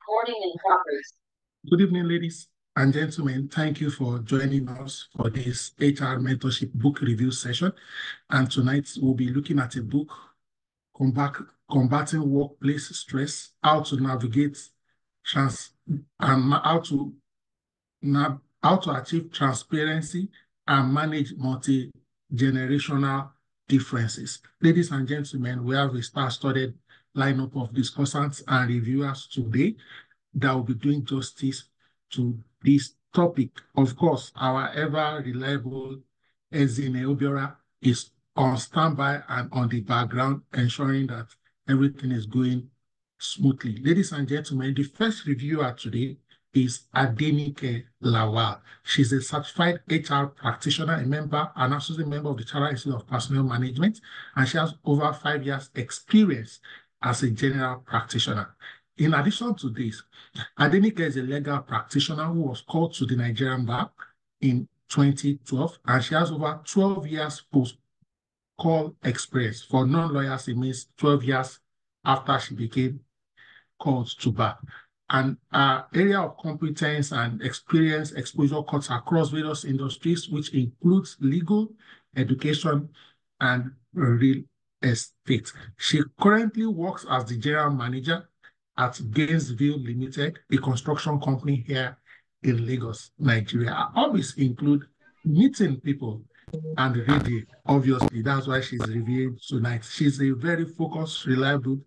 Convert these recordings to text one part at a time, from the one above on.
Recording in progress. Good evening, ladies and gentlemen. Thank you for joining us for this HR mentorship book review session. And tonight we'll be looking at a book, Combating Workplace Stress, how to navigate how to achieve transparency and manage multi-generational differences. Ladies and gentlemen, we have a star-studded lineup of discussants and reviewers today that will be doing justice to this topic. Of course, our ever-reliable Ezine Obiora is on standby and on the background, ensuring that everything is going smoothly. Ladies and gentlemen, the first reviewer today is Adenike Lawal. She's a certified HR practitioner, an associate member of the Chartered Institute of Personnel Management, and she has over 5 years experience as a general practitioner. In addition to this, Adenike is a legal practitioner who was called to the Nigerian bar in 2012, and she has over 12 years post-call experience. For non-lawyers, it means 12 years after she became called to bar. And our area of competence and experience exposure cuts across various industries, which includes legal, education, and real estate. She currently works as the general manager at Gainesville Limited, a construction company here in Lagos, Nigeria. Her hobbies include meeting people and reading. Obviously, that's why she's reviewing tonight. She's a very focused, reliable,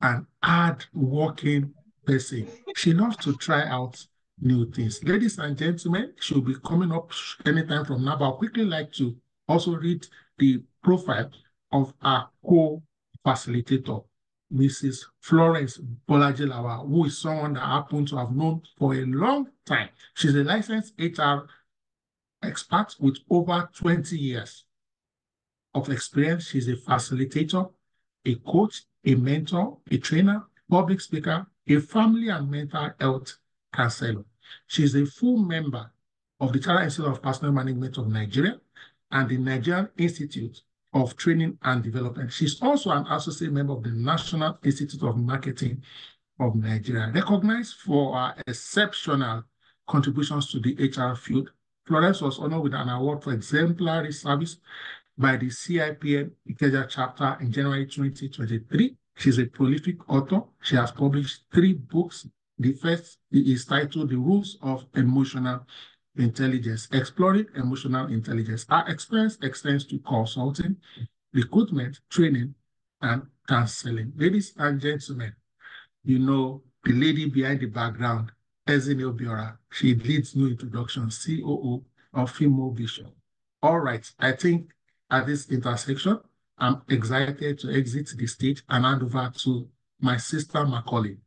and hard-working person. She loves to try out new things. Ladies and gentlemen, she'll be coming up anytime from now, but I'd quickly like to also read the profile of our co-facilitator, Mrs. Florence Bolajilawa, who is someone that I happen to have known for a long time. She's a licensed HR expert with over 20 years of experience. She's a facilitator, a coach, a mentor, a trainer, public speaker, a family and mental health counselor. She's a full member of the Chartered Institute of Personnel Management of Nigeria and the Nigerian Institute of Training and Development. She's also an associate member of the National Institute of Marketing of Nigeria. Recognized for her exceptional contributions to the HR field, Florence was honored with an award for exemplary service by the CIPN Ikeja chapter in January 2023. She's a prolific author. She has published 3 books. The first is titled The Rules of Emotional Intelligence, Exploring Emotional Intelligence. Her experience extends to consulting, recruitment, training, and counseling. Ladies and gentlemen, you know the lady behind the background, Ezine Obiora. She leads New Introduction, COO of Female Vision. All right, I think at this intersection, I'm excited to exit the stage and hand over to my sister Macaulay,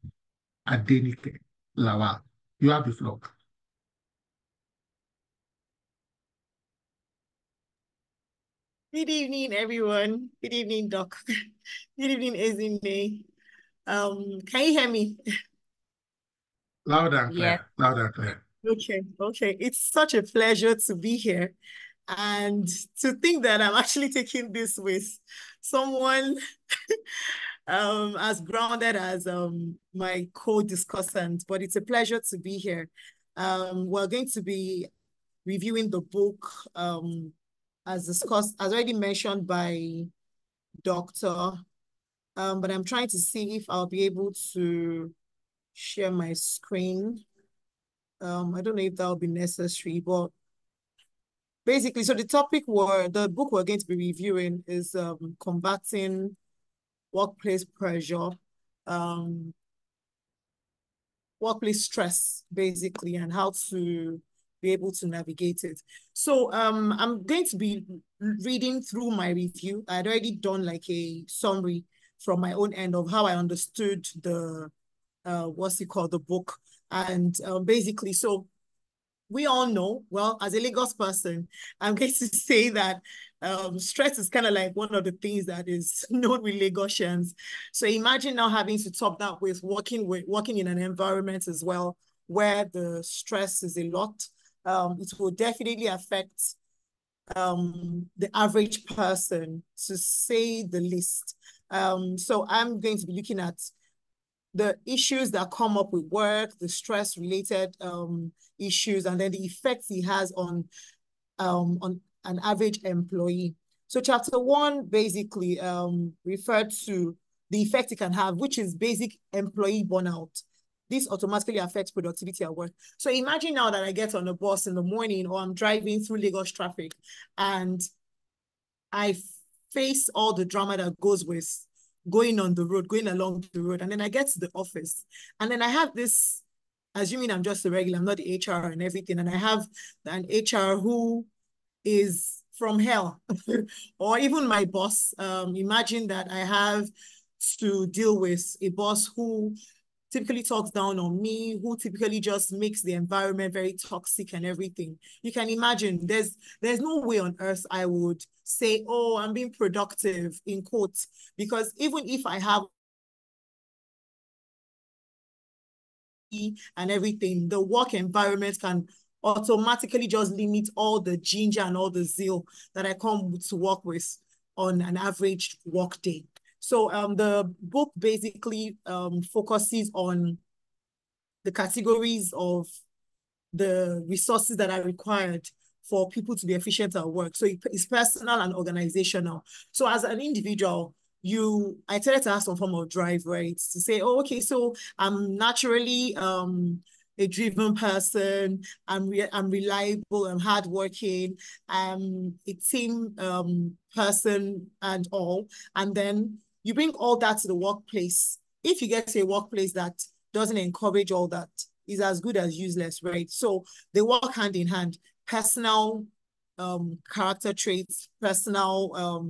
Adenike Lawal. You have the floor. Good evening, everyone. Good evening, Doc. Good evening, Ezine. Can you hear me? Loud and clear. Yeah. Loud and clear. Okay. It's such a pleasure to be here. And to think that I'm actually taking this with someone as grounded as my co-discussant, but it's a pleasure to be here. We're going to be reviewing the book as discussed, as already mentioned by Doctor, but I'm trying to see if I'll be able to share my screen. I don't know if that'll be necessary, but basically, so the book we're going to be reviewing is Combating Workplace Pressure, workplace stress, basically, and how to be able to navigate it. So I'm going to be reading through my review. I'd already done like a summary from my own end of how I understood the, the book. And basically, so we all know, well, as a Lagos person, I'm going to say that stress is kind of like one of the things that is known with Lagosians. So imagine now having to top that with working in an environment as well, where the stress is a lot. It will definitely affect the average person, to say the least. So I'm going to be looking at the issues that come up with work, the stress-related issues, and then the effects it has on an average employee. So chapter 1 basically referred to the effect it can have, which is basic employee burnout. This automatically affects productivity at work. So imagine now that I get on a bus in the morning, or I'm driving through Lagos traffic, and I face all the drama that goes with going on the road, going along the road. And then I get to the office, and then I have this, assuming I'm just a regular, I'm not the HR and everything, and I have an HR who is from hell, or even my boss. Imagine that I have to deal with a boss who typically talks down on me, who typically just makes the environment very toxic and everything. You can imagine there's no way on earth I would say, oh, I'm being productive, in quotes, because even if I have and everything, the work environment can automatically just limit all the ginger and all the zeal that I come to work with on an average work day. So the book basically focuses on the categories of the resources that are required for people to be efficient at work. So it's personal and organizational. So as an individual, I tended to have some form of drive, right? To say, oh, okay, so I'm naturally a driven person. I'm reliable. I'm hardworking. I'm a team person and all. And then you bring all that to the workplace. If you get to a workplace that doesn't encourage all that, is as good as useless, right? So they work hand in hand. Personal character traits, personal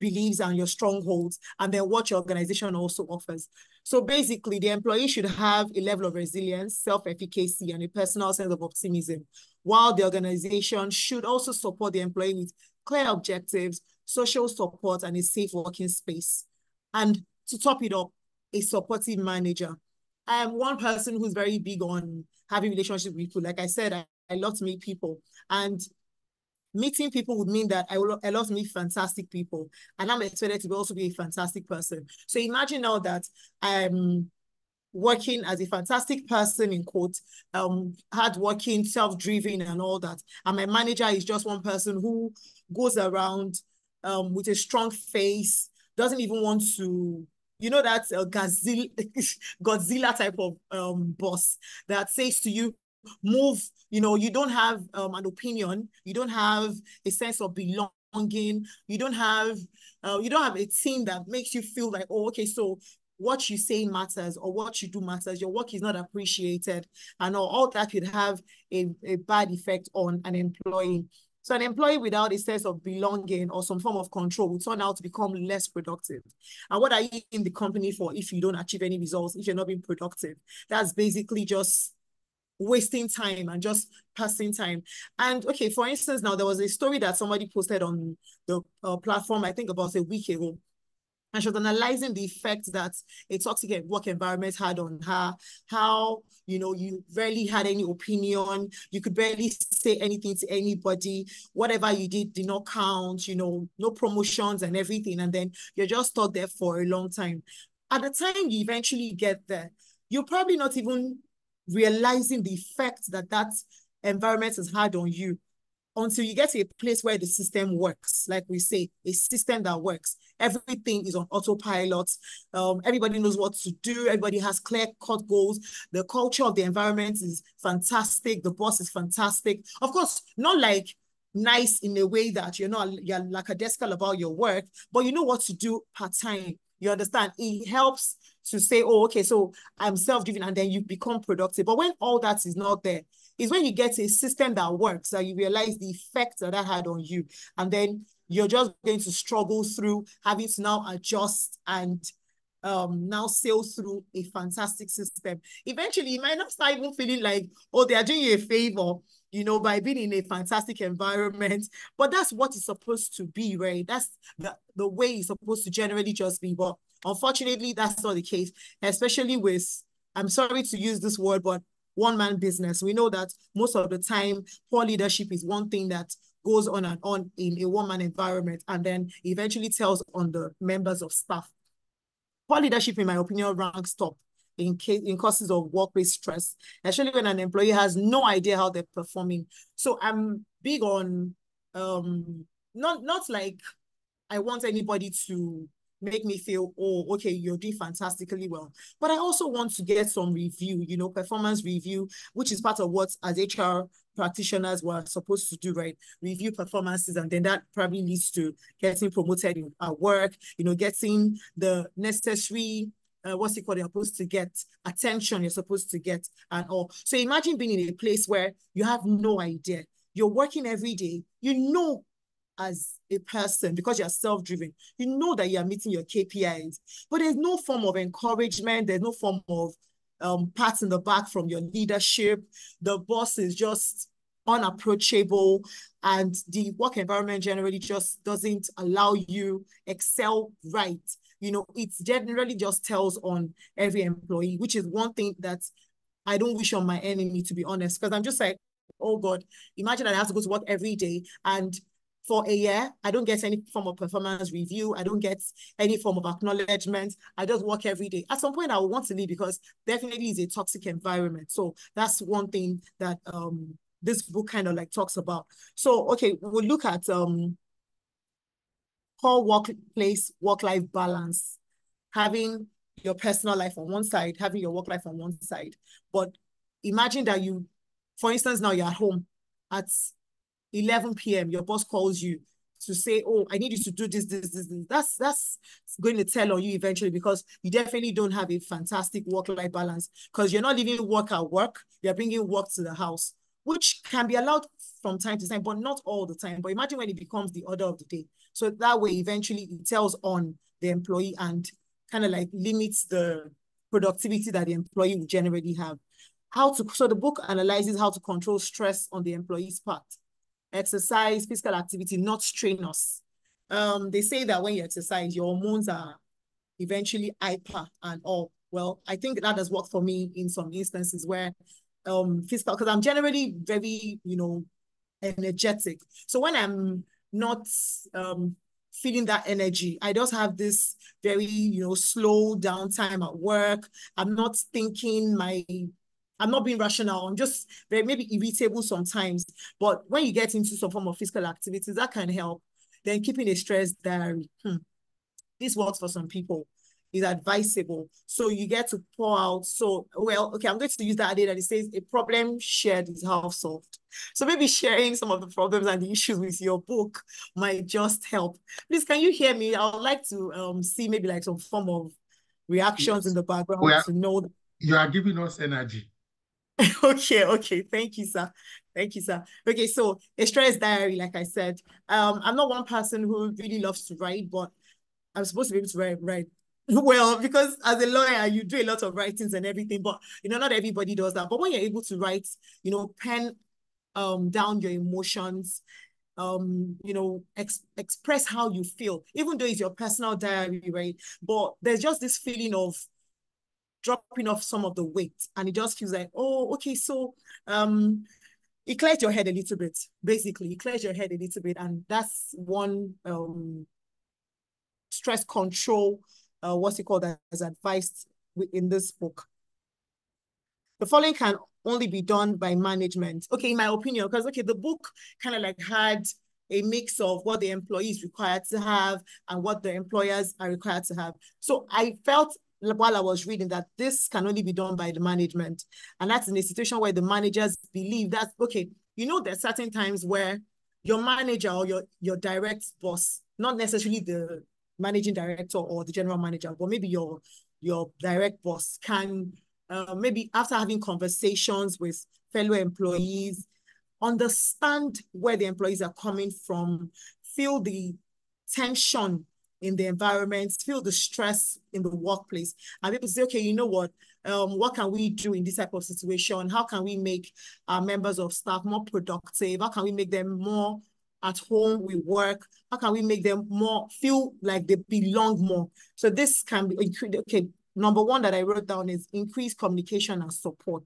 beliefs and your strongholds, and then what your organization also offers. So basically, the employee should have a level of resilience, self-efficacy, and a personal sense of optimism, while the organization should also support the employee with clear objectives, social support, and a safe working space. And to top it up, a supportive manager. I am one person who's very big on having relationships with people. Like I said, I love to meet people, and meeting people would mean that I love to meet fantastic people, and I'm expected to also be a fantastic person. So imagine now that I'm working as a fantastic person, in quotes, hardworking, self-driven and all that. And my manager is just one person who goes around with a strong face, doesn't even want to, that's a Godzilla type of boss that says to you, move, you don't have an opinion, you don't have a sense of belonging, you don't have a team that makes you feel like, oh, okay, so what you say matters or what you do matters, your work is not appreciated, and all that could have a bad effect on an employee. So an employee without a sense of belonging or some form of control will turn out to become less productive. And what are you in the company for if you don't achieve any results, if you're not being productive? That's basically just wasting time and just passing time. And okay, for instance, now there was a story that somebody posted on the platform, I think about a week ago, and she was analyzing the effect that a toxic work environment had on her, how, you rarely had any opinion, you could barely say anything to anybody, whatever you did not count, no promotions and everything, and then you're just stuck there for a long time. At the time you eventually get there, you're probably not even realizing the effect that environment has had on you until you get to a place where the system works. Like we say, a system that works. Everything is on autopilot. Everybody knows what to do. Everybody has clear-cut goals. The culture of the environment is fantastic. The boss is fantastic. Of course, not like nice in a way that you're lackadaisical about your work, but you know what to do part-time. You understand? It helps to say, oh, okay, so I'm self-driven, and then you become productive. But when all that is not there, is when you get a system that works, that you realize the effect that had on you. And then you're just going to struggle through having to now adjust and now sail through a fantastic system. Eventually, you might not start even feeling like, oh, they are doing you a favor, by being in a fantastic environment. But that's what it's supposed to be, right? That's the way it's supposed to generally just be. But unfortunately, that's not the case, especially with, I'm sorry to use this word, but one-man business. We know that most of the time, poor leadership is one thing that goes on and on in a one-man environment, and then eventually tells on the members of staff. Poor leadership, in my opinion, ranks top in causes of workplace stress, especially when an employee has no idea how they're performing. So I'm big on not like I want anybody to make me feel, oh, okay, you're doing fantastically well. But I also want to get some review, performance review, which is part of what as HR practitioners were supposed to do, right? Review performances, and then that probably leads to getting promoted at work, getting the necessary what's it called? You're supposed to get attention, you're supposed to get and all. So imagine being in a place where you have no idea. You're working every day, as a person, because you're self-driven, that you are meeting your KPIs, but there's no form of encouragement, there's no form of pat in the back from your leadership. The boss is just unapproachable, and the work environment generally just doesn't allow you excel right. It generally just tells on every employee, which is one thing that I don't wish on my enemy, to be honest, because I'm just like, oh God, imagine I have to go to work every day, and for a year, I don't get any form of performance review. I don't get any form of acknowledgement. I just work every day. At some point, I will want to leave, because definitely is a toxic environment. So that's one thing that this book kind of like talks about. So, okay, we'll look at core workplace, work-life balance, having your personal life on one side, having your work life on one side. But imagine that for instance, now you're at home at 11 p.m., your boss calls you to say, oh, I need you to do this. That's going to tell on you eventually, because you definitely don't have a fantastic work-life balance, because you're not leaving work at work, you're bringing work to the house, which can be allowed from time to time, but not all the time. But imagine when it becomes the order of the day. So that way, eventually, it tells on the employee and kind of like limits the productivity that the employee will generally have. So the book analyzes how to control stress on the employee's part. Exercise, physical activity, not strain us. They say that when you exercise, your hormones are eventually hyper and all. Well, I think that has worked for me in some instances where physical, because I'm generally very, energetic. So when I'm not feeling that energy, I just have this very, slow downtime at work. I'm not thinking I'm not being rational. I'm just very maybe irritable sometimes. But when you get into some form of physical activities, that can help. Then keeping a stress diary. This works for some people. Is advisable. So you get to pour out. So, well, okay, I'm going to use that idea that it says a problem shared is half solved. So maybe sharing some of the problems and the issues with your book might just help. Please, can you hear me? I would like to see maybe like some form of reactions in the background to know. You are giving us energy. Okay. Thank you, sir. Okay, so a stress diary, like I said. I'm not one person who really loves to write, but I'm supposed to be able to write well, because as a lawyer, you do a lot of writings and everything, but not everybody does that. But when you're able to write, pen down your emotions, express how you feel, even though it's your personal diary, right? But there's just this feeling of dropping off some of the weight, and it just feels like, oh, okay, so it clears your head a little bit. Basically, it clears your head a little bit, and that's one stress control, what's it called, as advised in this book. The following can only be done by management. Okay, in my opinion, because the book kind of like had a mix of what the employees required to have and what the employers are required to have. So I felt while I was reading that this can only be done by the management. And that's in a situation where the managers believe that, okay, there's certain times where your manager or your direct boss, not necessarily the managing director or the general manager, but maybe your direct boss can maybe after having conversations with fellow employees, understand where the employees are coming from, feel the tension in the environment, feel the stress in the workplace, and people say, okay, you know what can we do in this type of situation? How can we make our members of staff more productive? How can we make them more at home with work? How can we make them more feel like they belong more? So this can be, okay, number one that I wrote down is increase communication and support.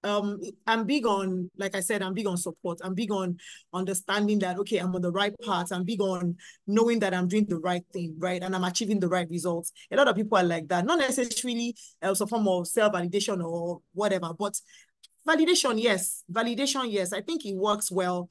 I'm big on, like I said, I'm big on support. I'm big on understanding that, okay, I'm on the right path. I'm big on knowing that I'm doing the right thing, right? And I'm achieving the right results. A lot of people are like that, not necessarily some form of self-validation or whatever, but validation, yes. Validation, yes. I think it works well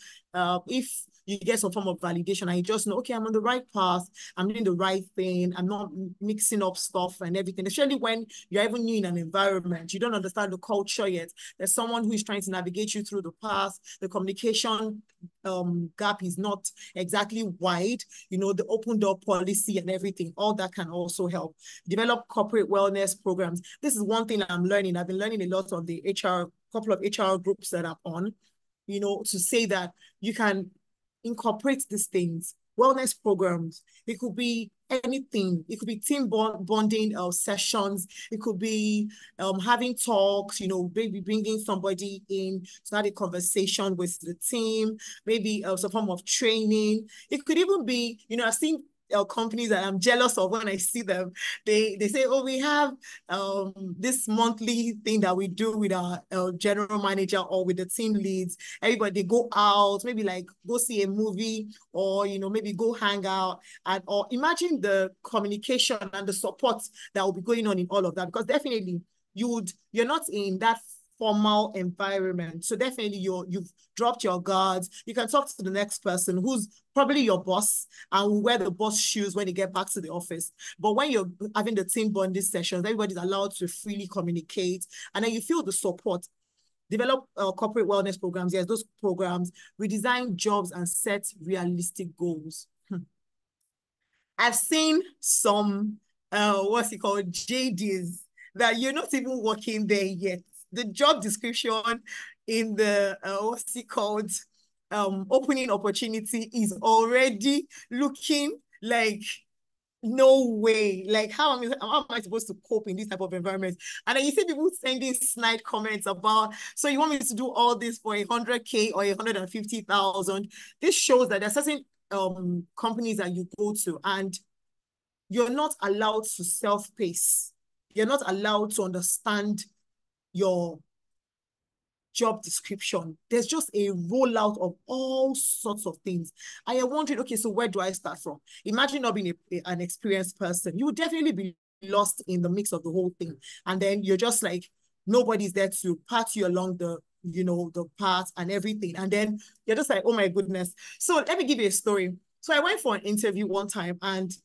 if you get some form of validation and you just know, okay, I'm on the right path. I'm doing the right thing. I'm not mixing up stuff and everything, especially when you're even new in an environment. You don't understand the culture yet. There's someone who is trying to navigate you through the path. The communication gap is not exactly wide. You know, the open door policy and everything, all that can also help. Develop corporate wellness programs. This is one thing I'm learning. I've been learning a lot on the couple of HR groups that I'm on, you know, to say that you can incorporate these things, wellness programs. It could be anything. It could be team bonding sessions. It could be having talks, you know, maybe bringing somebody in to have a conversation with the team, maybe some form of training. It could even be, you know, I've seen companies that I'm jealous of when I see them. They say, oh, we have this monthly thing that we do with our general manager or with the team leads. Everybody, they go out, maybe like go see a movie or, you know, maybe go hang out. And or imagine the communication and the support that will be going on in all of that, because definitely you're not in that formal environment. So definitely you've dropped your guards. You can talk to the next person who's probably your boss and will wear the boss shoes when you get back to the office. But when you're having the team bonding sessions, everybody's allowed to freely communicate, and then you feel the support. Develop corporate wellness programs. Yes, those programs. Redesign jobs and set realistic goals. I've seen some, what's it called, JDs that you're not even working there yet. The job description in the, what's it called, opening opportunity is already looking like, no way. Like, how am I supposed to cope in this type of environment? And then you see people sending snide comments about, so you want me to do all this for 100K or 150,000? This shows that there's certain companies that you go to and you're not allowed to self-pace. You're not allowed to understand your job description. There's just a rollout of all sorts of things. And you're wondering, okay, so where do I start from? Imagine not being an experienced person. You would definitely be lost in the mix of the whole thing. And then you're just like, nobody's there to pat you along the, you know, the path and everything. And then you're just like, oh my goodness. So let me give you a story. So I went for an interview one time and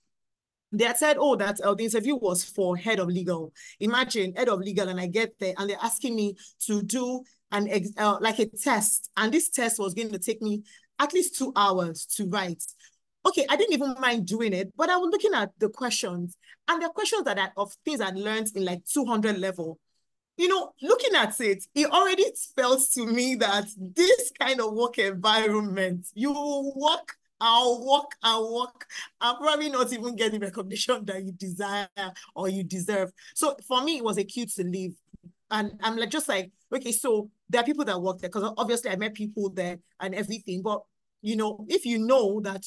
they had said, oh, that the interview was for head of legal. Imagine head of legal, and I get there and they're asking me to do like a test. And this test was going to take me at least 2 hours to write. Okay, I didn't even mind doing it, but I was looking at the questions, and the questions that of things I learned in like 200 level. You know, looking at it, it already felt to me that this kind of work environment, you work, I'll work, I'll probably not even get the recognition that you desire or you deserve. So for me, it was a cue to leave. And I'm like, just like, okay, so there are people that work there, because obviously I met people there and everything. But, you know, if you know that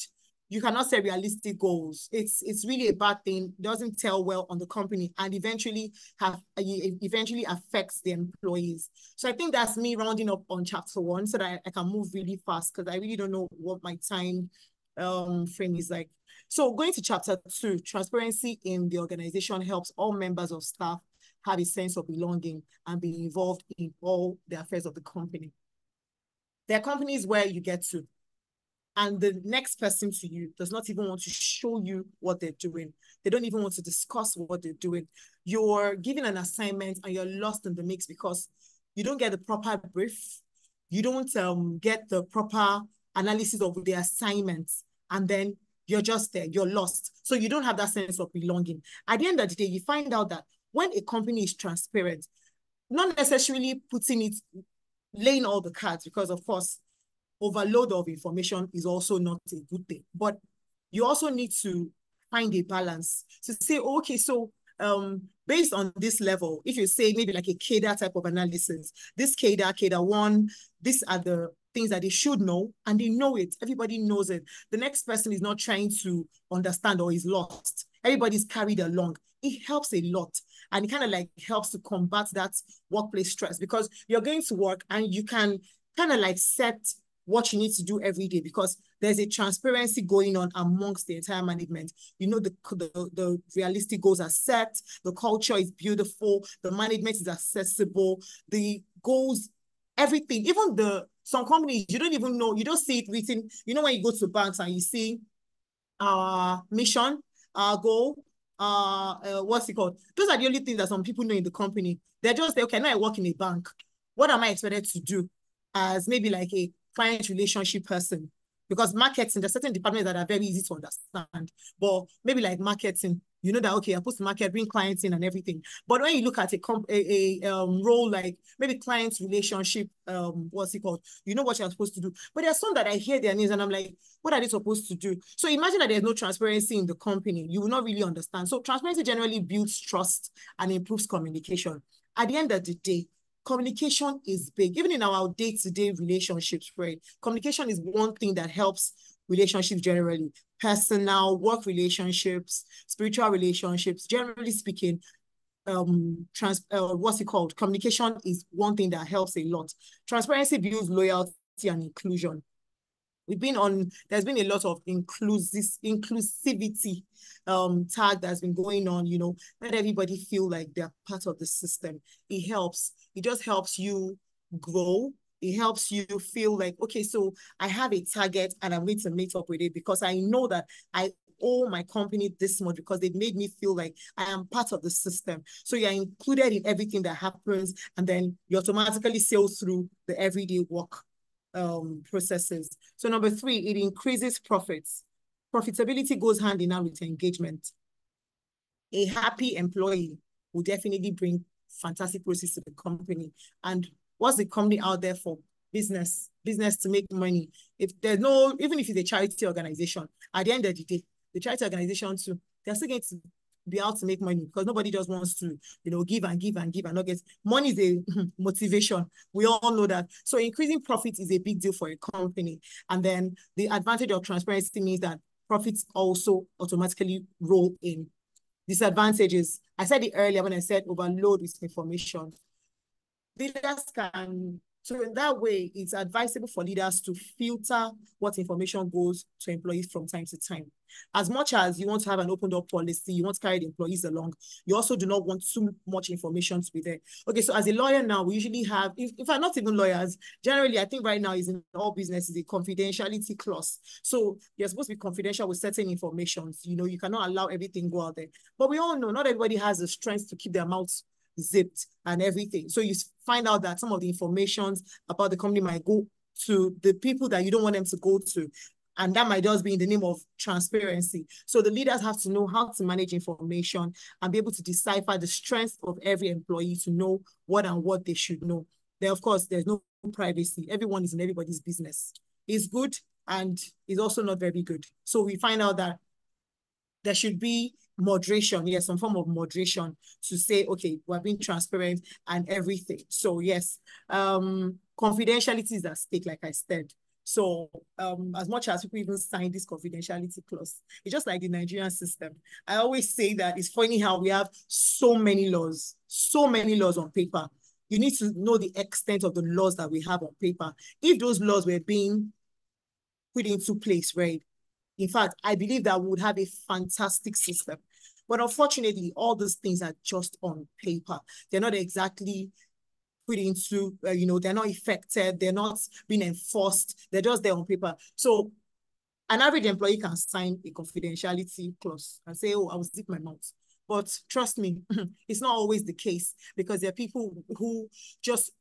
you cannot set realistic goals, it's really a bad thing. It doesn't tell well on the company and eventually affects the employees. So I think that's me rounding up on chapter 1 so that I can move really fast, because I really don't know what my time frame is like. So going to chapter 2, transparency in the organization helps all members of staff have a sense of belonging and be involved in all the affairs of the company. There are companies where you get to, and the next person to you does not even want to show you what they're doing. They don't even want to discuss what they're doing. You're given an assignment and you're lost in the mix because you don't get the proper brief. You don't get the proper analysis of the assignments. And then you're just there, you're lost. So you don't have that sense of belonging. At the end of the day, you find out that when a company is transparent, not necessarily laying all the cards, because of course, overload of information is also not a good thing. But you also need to find a balance to say, oh, okay, so based on this level, if you say maybe like a CADA type of analysis, this CADA 1, these are the things that they should know, and they know it. Everybody knows it. The next person is not trying to understand or is lost. Everybody's carried along. It helps a lot. And it kind of like helps to combat that workplace stress, because you're going to work and you can kind of like set what you need to do every day, because there's a transparency going on amongst the entire management. You know, the realistic goals are set, the culture is beautiful, the management is accessible, the goals, everything, even some companies, you don't even know, you don't see it written. You know, when you go to banks and you see our mission, our goal, what's it called? Those are the only things that some people know in the company. They're just, okay, now I work in a bank. What am I expected to do as maybe like a client relationship person? Because marketing, there's certain departments that are very easy to understand. But maybe like marketing, you know that, okay, I'm supposed to market, bring clients in and everything. But when you look at a role like maybe client relationship, what's it called? You know what you're supposed to do. But there's some that I hear their names and I'm like, what are they supposed to do? So imagine that there's no transparency in the company. You will not really understand. So transparency generally builds trust and improves communication. At the end of the day, communication is big. Even in our day-to-day relationships, right? Communication is one thing that helps relationships generally. Personal, work relationships, spiritual relationships, generally speaking, what's it called? Communication is one thing that helps a lot. Transparency builds loyalty and inclusion. There's been a lot of inclusivity tag that's been going on, you know, let everybody feel like they're part of the system. It helps. It just helps you grow. It helps you feel like, okay, so I have a target and I'm going to meet up with it because I know that I owe my company this much because they made me feel like I am part of the system. So you're included in everything that happens, and then you automatically sail through the everyday work processes. So number 3, it increases profits. Profitability goes hand in hand with engagement. A happy employee will definitely bring fantastic process to the company. And what's the company out there for? Business to make money. If there's no, even if it's a charity organization, at the end of the day, the charity organization too, they're still going to be out to make money because nobody just wants to, you know, give and give and give and not get. Money is a motivation. We all know that. So increasing profit is a big deal for a company. And then the advantage of transparency means that profits also automatically roll in. Disadvantages, I said it earlier when I said overload with information. Leaders can, so in that way, it's advisable for leaders to filter what information goes to employees from time to time. As much as you want to have an open door policy, you want to carry the employees along, you also do not want too much information to be there. Okay, so as a lawyer now, we usually have, if I'm not even lawyers, generally, I think right now is in all businesses, a confidentiality clause. So you're supposed to be confidential with certain information. You know, you cannot allow everything go out there. But we all know not everybody has the strength to keep their mouths zipped and everything. So you find out that some of the information about the company might go to the people that you don't want them to go to. And that might just be in the name of transparency. So the leaders have to know how to manage information and be able to decipher the strength of every employee to know what and what they should know. Then, of course, there's no privacy. Everyone is in everybody's business. It's good and it's also not very good. So we find out that there should be moderation, yes, some form of moderation to say, okay, we're being transparent and everything. So yes, confidentiality is at stake, like I said. So as much as people even sign this confidentiality clause, it's just like the Nigerian system. I always say that it's funny how we have so many laws on paper. You need to know the extent of the laws that we have on paper. If those laws were being put into place, right? In fact, I believe that we would have a fantastic system. But unfortunately, all these things are just on paper. They're not exactly put into, you know, they're not effective. They're not being enforced. They're just there on paper. So an average employee can sign a confidentiality clause and say, oh, I will zip my mouth. But trust me, it's not always the case because there are people who just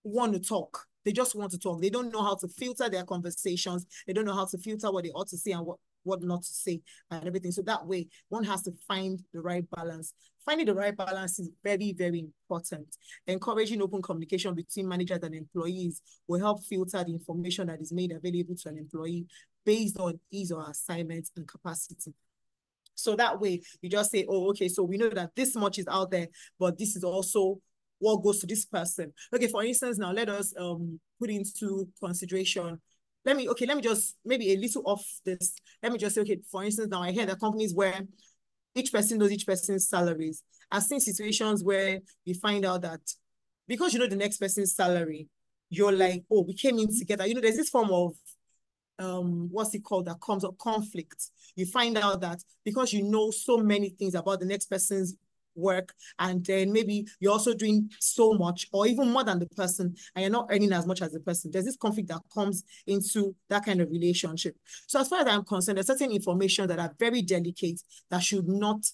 want to talk. They just want to talk. They don't know how to filter their conversations. They don't know how to filter what they ought to say and what not to say and everything. So that way, one has to find the right balance. Finding the right balance is very, very important. Encouraging open communication between managers and employees will help filter the information that is made available to an employee based on his or her assignments and capacity. So that way, you just say, oh, okay, so we know that this much is out there, but this is also what goes to this person. Okay, for instance, now let us put into consideration. Let me just, maybe a little off this. Let me just say, okay, for instance, now I hear that companies where each person knows each person's salaries. I've seen situations where you find out that because you know the next person's salary, you're like, oh, we came in together. You know, there's this form of what's it called, that comes up, conflict. You find out that because you know so many things about the next person's work, and then maybe you're also doing so much or even more than the person, and you're not earning as much as the person, there's this conflict that comes into that kind of relationship. So as far as I'm concerned, there's certain information that are very delicate that should not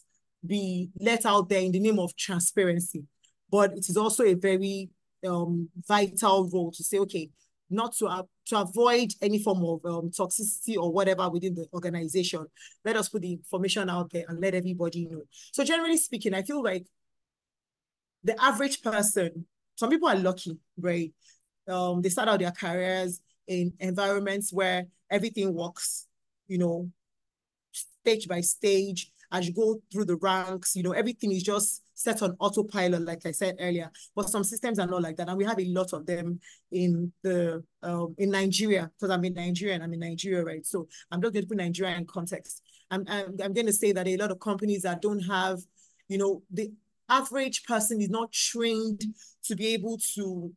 be let out there in the name of transparency. But it is also a very vital role to say, okay, not to avoid any form of toxicity or whatever within the organization. Let us put the information out there and let everybody know. So generally speaking, I feel like the average person, some people are lucky, right? They start out their careers in environments where everything works, you know, stage by stage. As you go through the ranks, you know, everything is just set on autopilot, like I said earlier. But some systems are not like that, and we have a lot of them in the in Nigeria, because I'm in Nigeria, right? So I'm just going to put Nigeria in context. I'm going to say that a lot of companies that don't have, you know, the average person is not trained to be able to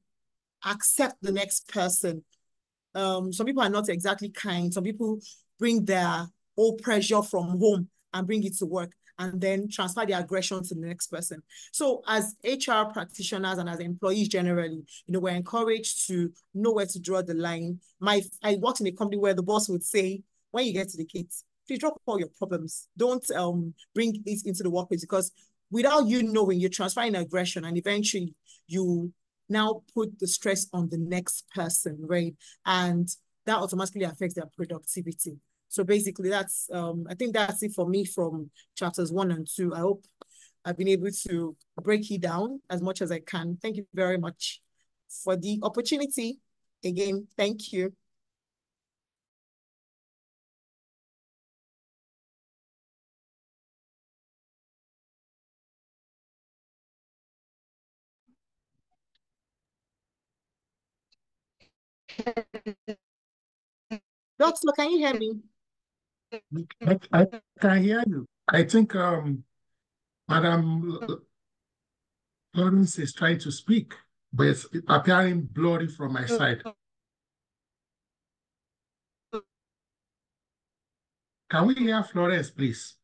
accept the next person. Some people are not exactly kind. Some people bring their old pressure from home and bring it to work, and then transfer the aggression to the next person. So as HR practitioners and as employees generally, you know, we're encouraged to know where to draw the line. I worked in a company where the boss would say, when you get to the kids, please drop all your problems. Don't bring it into the workplace, because without you knowing, you're transferring aggression, and eventually you now put the stress on the next person, right? And that automatically affects their productivity. So basically, that's I think that's it for me from chapters 1 and 2. I hope I've been able to break it down as much as I can. Thank you very much for the opportunity. Again, thank you. Doctor, can you hear me? I can hear you. I think Madam Lawrence is trying to speak, but it's appearing blurry from my side. Can we hear Florence, please?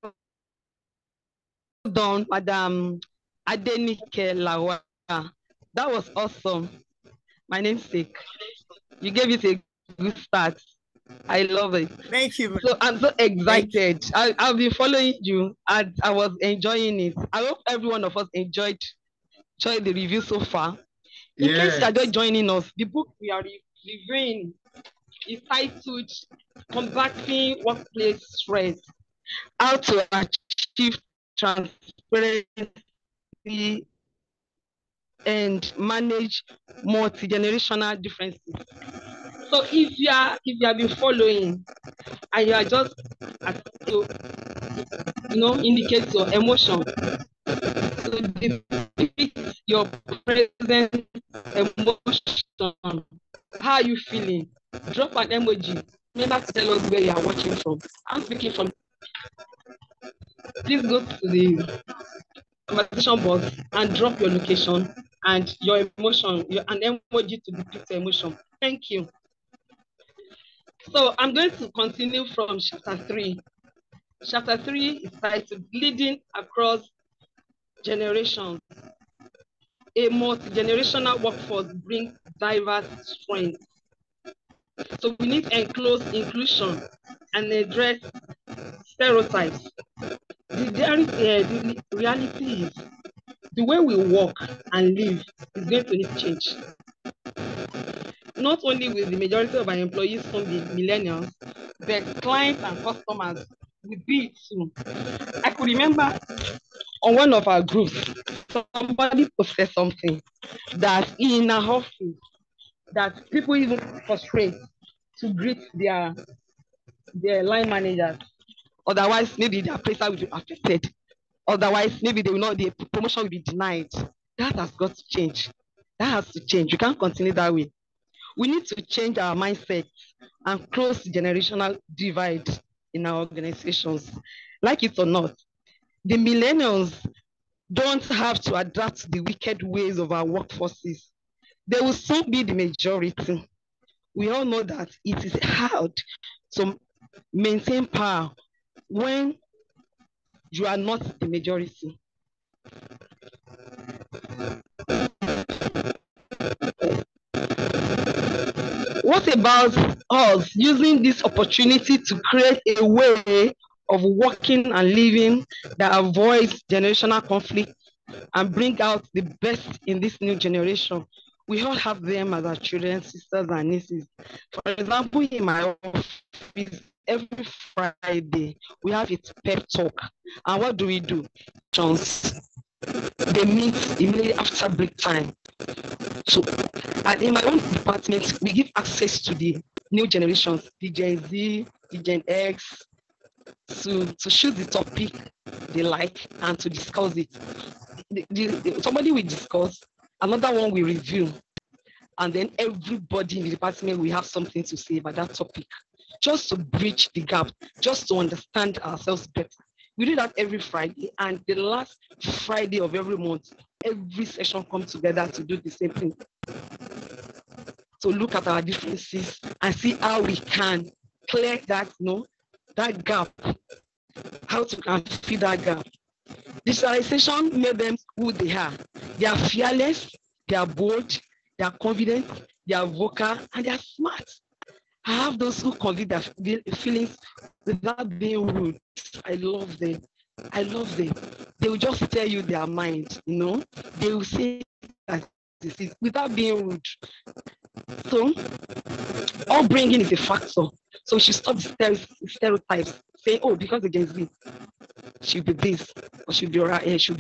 Well done, Madam Adenike Lawa. That was awesome. My namesake. You gave it a good start. I love it. Thank you. So I'm so excited. I've been following you and I was enjoying it. I hope every one of us enjoyed the review so far. In case you are just joining us, the book we are reviewing is titled Combating Workplace Stress: How to Achieve Transparency and Manage Multigenerational Differences. So if you have been following and you are just to indicate your emotion, so depict your present emotion. How are you feeling? Drop an emoji. Remember to tell us where you are watching from. I'm speaking from. Please go to the conversation box and drop your location and your emotion, an emoji to depict your emotion. Thank you. So I'm going to continue from chapter 3. Chapter 3 is titled Leading Across Generations. A multi-generational workforce brings diverse strengths. So we need inclusion and address stereotypes. The reality is the way we work and live is going to need to change. Not only will the majority of our employees soon be millennials, but clients and customers will be it too. I could remember on one of our groups, somebody posted something that in our office, that people even frustrate to greet their line managers. Otherwise, maybe their placer will be affected. Otherwise, maybe the promotion will be denied. That has got to change. That has to change. We can't continue that way. We need to change our mindset and close the generational divide. in our organizations. Like it or not, the millennials don't have to adapt to the wicked ways of our workforces. They will soon be the majority. We all know that it is hard to maintain power when you are not the majority. What about us using this opportunity to create a way of working and living that avoids generational conflict and bring out the best in this new generation? We all have them as our children, sisters, and nieces. For example, in my office, every Friday, we have a pep talk. And what do? They meet immediately after break time. So, and in my own department, we give access to the new generations, the Gen Z, the Gen X, to choose the topic they like and to discuss it. Somebody will discuss, another one will review, and then everybody in the department will have something to say about that topic, just to bridge the gap, just to understand ourselves better. We do that every Friday, and the last Friday of every month, every session comes together to do the same thing. To look at our differences and see how we can clear that, that gap, how to fill that gap. Digitalization made them who they are. They are fearless, they are bold, they are confident, they are vocal, and they are smart. I have those who convey their feelings without being rude. I love them. I love them. They will just tell you their mind, They will say that this is without being rude. So, upbringing is a factor. So we should stop the stereotypes, saying, oh, because the Gen Z should be this, or should be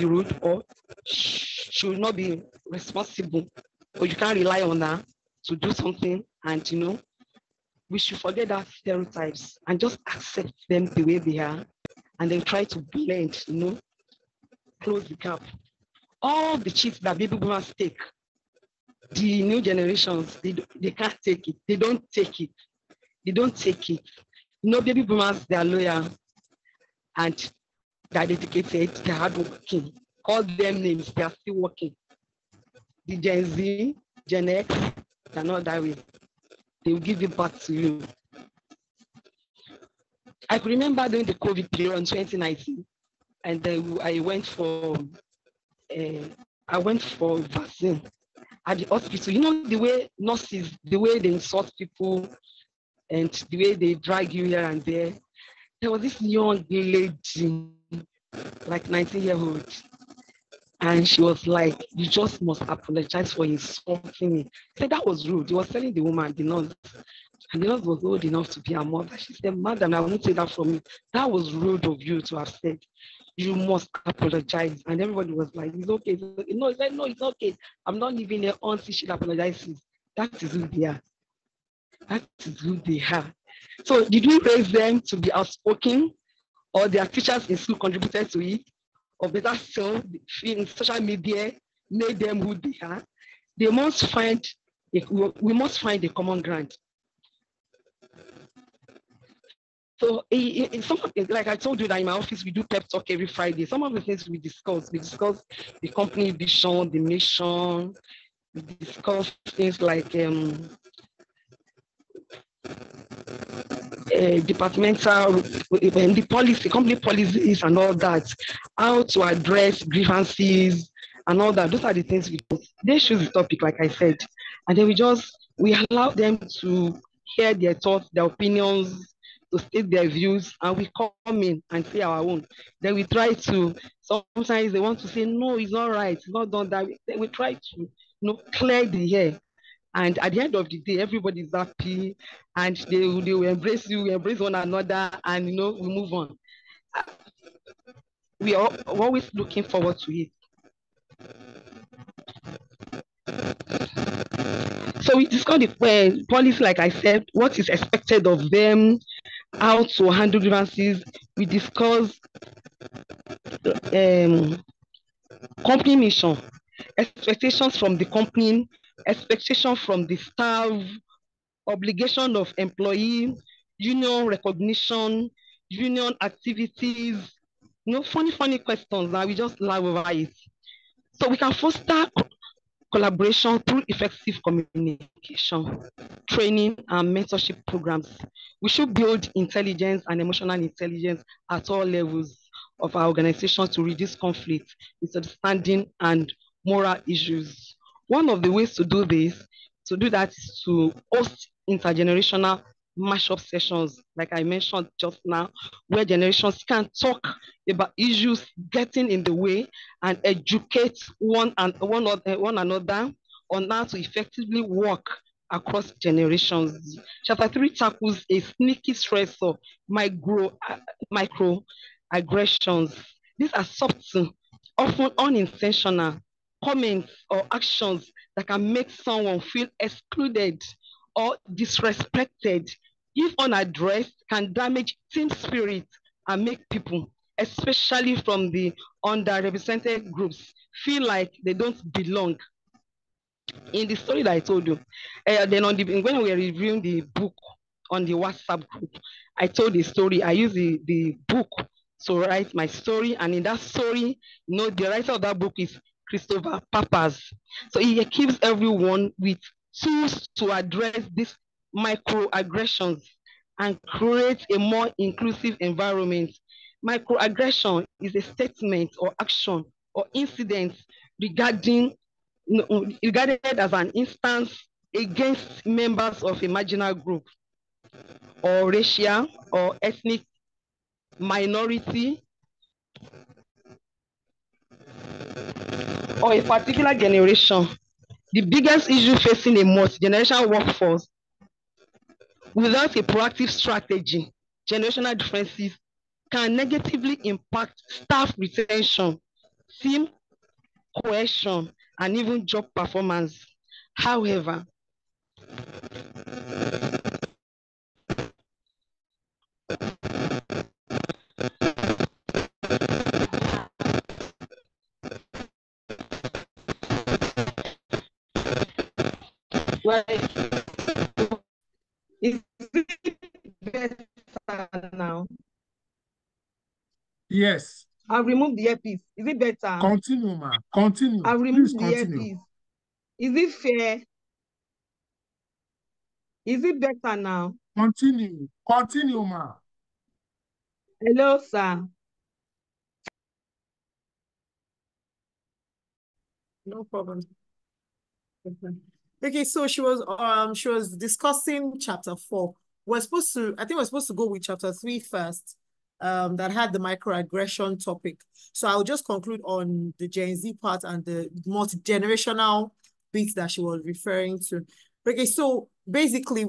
rude, or should not be responsible, or you can't rely on her to do something, and we should forget that stereotypes and just accept them the way they are, and then try to blend, close the gap. All the cheats that baby boomers take, the new generations, they can't take it. They don't take it. They don't take it. Baby boomers, they are loyal and they're dedicated, they're hardworking. Call them names, they are still working. The Gen Z, Gen X, they're not that way. They will give it back to you. I could remember during the COVID period in 2019, and then I went for vaccine at the hospital. The way nurses, the way they insult people, and the way they drag you here and there. There was this young lady, like 19-year-old, and she was like, "You just must apologize for insulting me." I said that was rude. He was telling the woman, the nurse, and the nurse was old enough to be her mother. She said, "Madam, I won't say that from you. That was rude of you to have said. You must apologize." And everybody was like, "It's okay." No, he said, "No, it's okay. I'm not leaving her until she apologizes." That is who they are. That is who they are. So did we raise them to be outspoken, or their teachers in school contributed to it, or better still, in social media made them who they are? We must find a common ground. So like I told you that in my office, we do pep talk every Friday. Some of the things we discuss the company vision, the mission, we discuss things like departmental, the policy, company policies and all that, how to address grievances and all that. Those are the things they choose the topic, like I said. And then we allow them to hear their thoughts, their opinions, to state their views, and we come in and say our own. Then we try to, sometimes they want to say, no, it's not right, it's not done that way. Then we try to clear the air. And at the end of the day, everybody's happy, and they will embrace you, we embrace one another, and we move on. We are always looking forward to it. So we discussed the policy, like I said, what is expected of them, how to handle grievances. We discussed company mission, expectations from the company, expectations from the staff, obligation of employee, union recognition, union activities, funny questions that we just laugh over it. So we can foster collaboration through effective communication, training, and mentorship programs. We should build intelligence and emotional intelligence at all levels of our organization to reduce conflict, misunderstanding, and moral issues. One of the ways to do that is to host intergenerational mashup sessions, like I mentioned just now, where generations can talk about issues getting in the way and educate one another on how to effectively work across generations. Chapter 3 tackles a sneaky stressor, microaggressions. These are subtle, often unintentional comments or actions that can make someone feel excluded or disrespected. If unaddressed, can damage team spirit and make people, especially from the underrepresented groups, feel like they don't belong. In the story that I told you, then when we were reviewing the book on the WhatsApp group, I told the story. I used the book to write my story, and in that story, the writer of that book is Christopher Pappas. So he equips everyone with tools to address these microaggressions and create a more inclusive environment. Microaggression is a statement or action or incident regarded as an instance against members of a marginal group or racial or ethnic minority or a particular generation. The biggest issue facing a multi-generational workforce without a proactive strategy, generational differences can negatively impact staff retention, team cohesion, and even job performance. However, is it better now? Yes. I've removed the earpiece. Is it better? Continue, ma. Continue. I've removed Please the continue. earpiece. Is it fair? Is it better now? Continue. Continue, ma. Hello, sir. No problem. Okay, so she was discussing chapter 4. I think we're supposed to go with chapter 3 first, that had the microaggression topic. So I'll just conclude on the Gen Z part and the multi-generational bits that she was referring to. Okay, so basically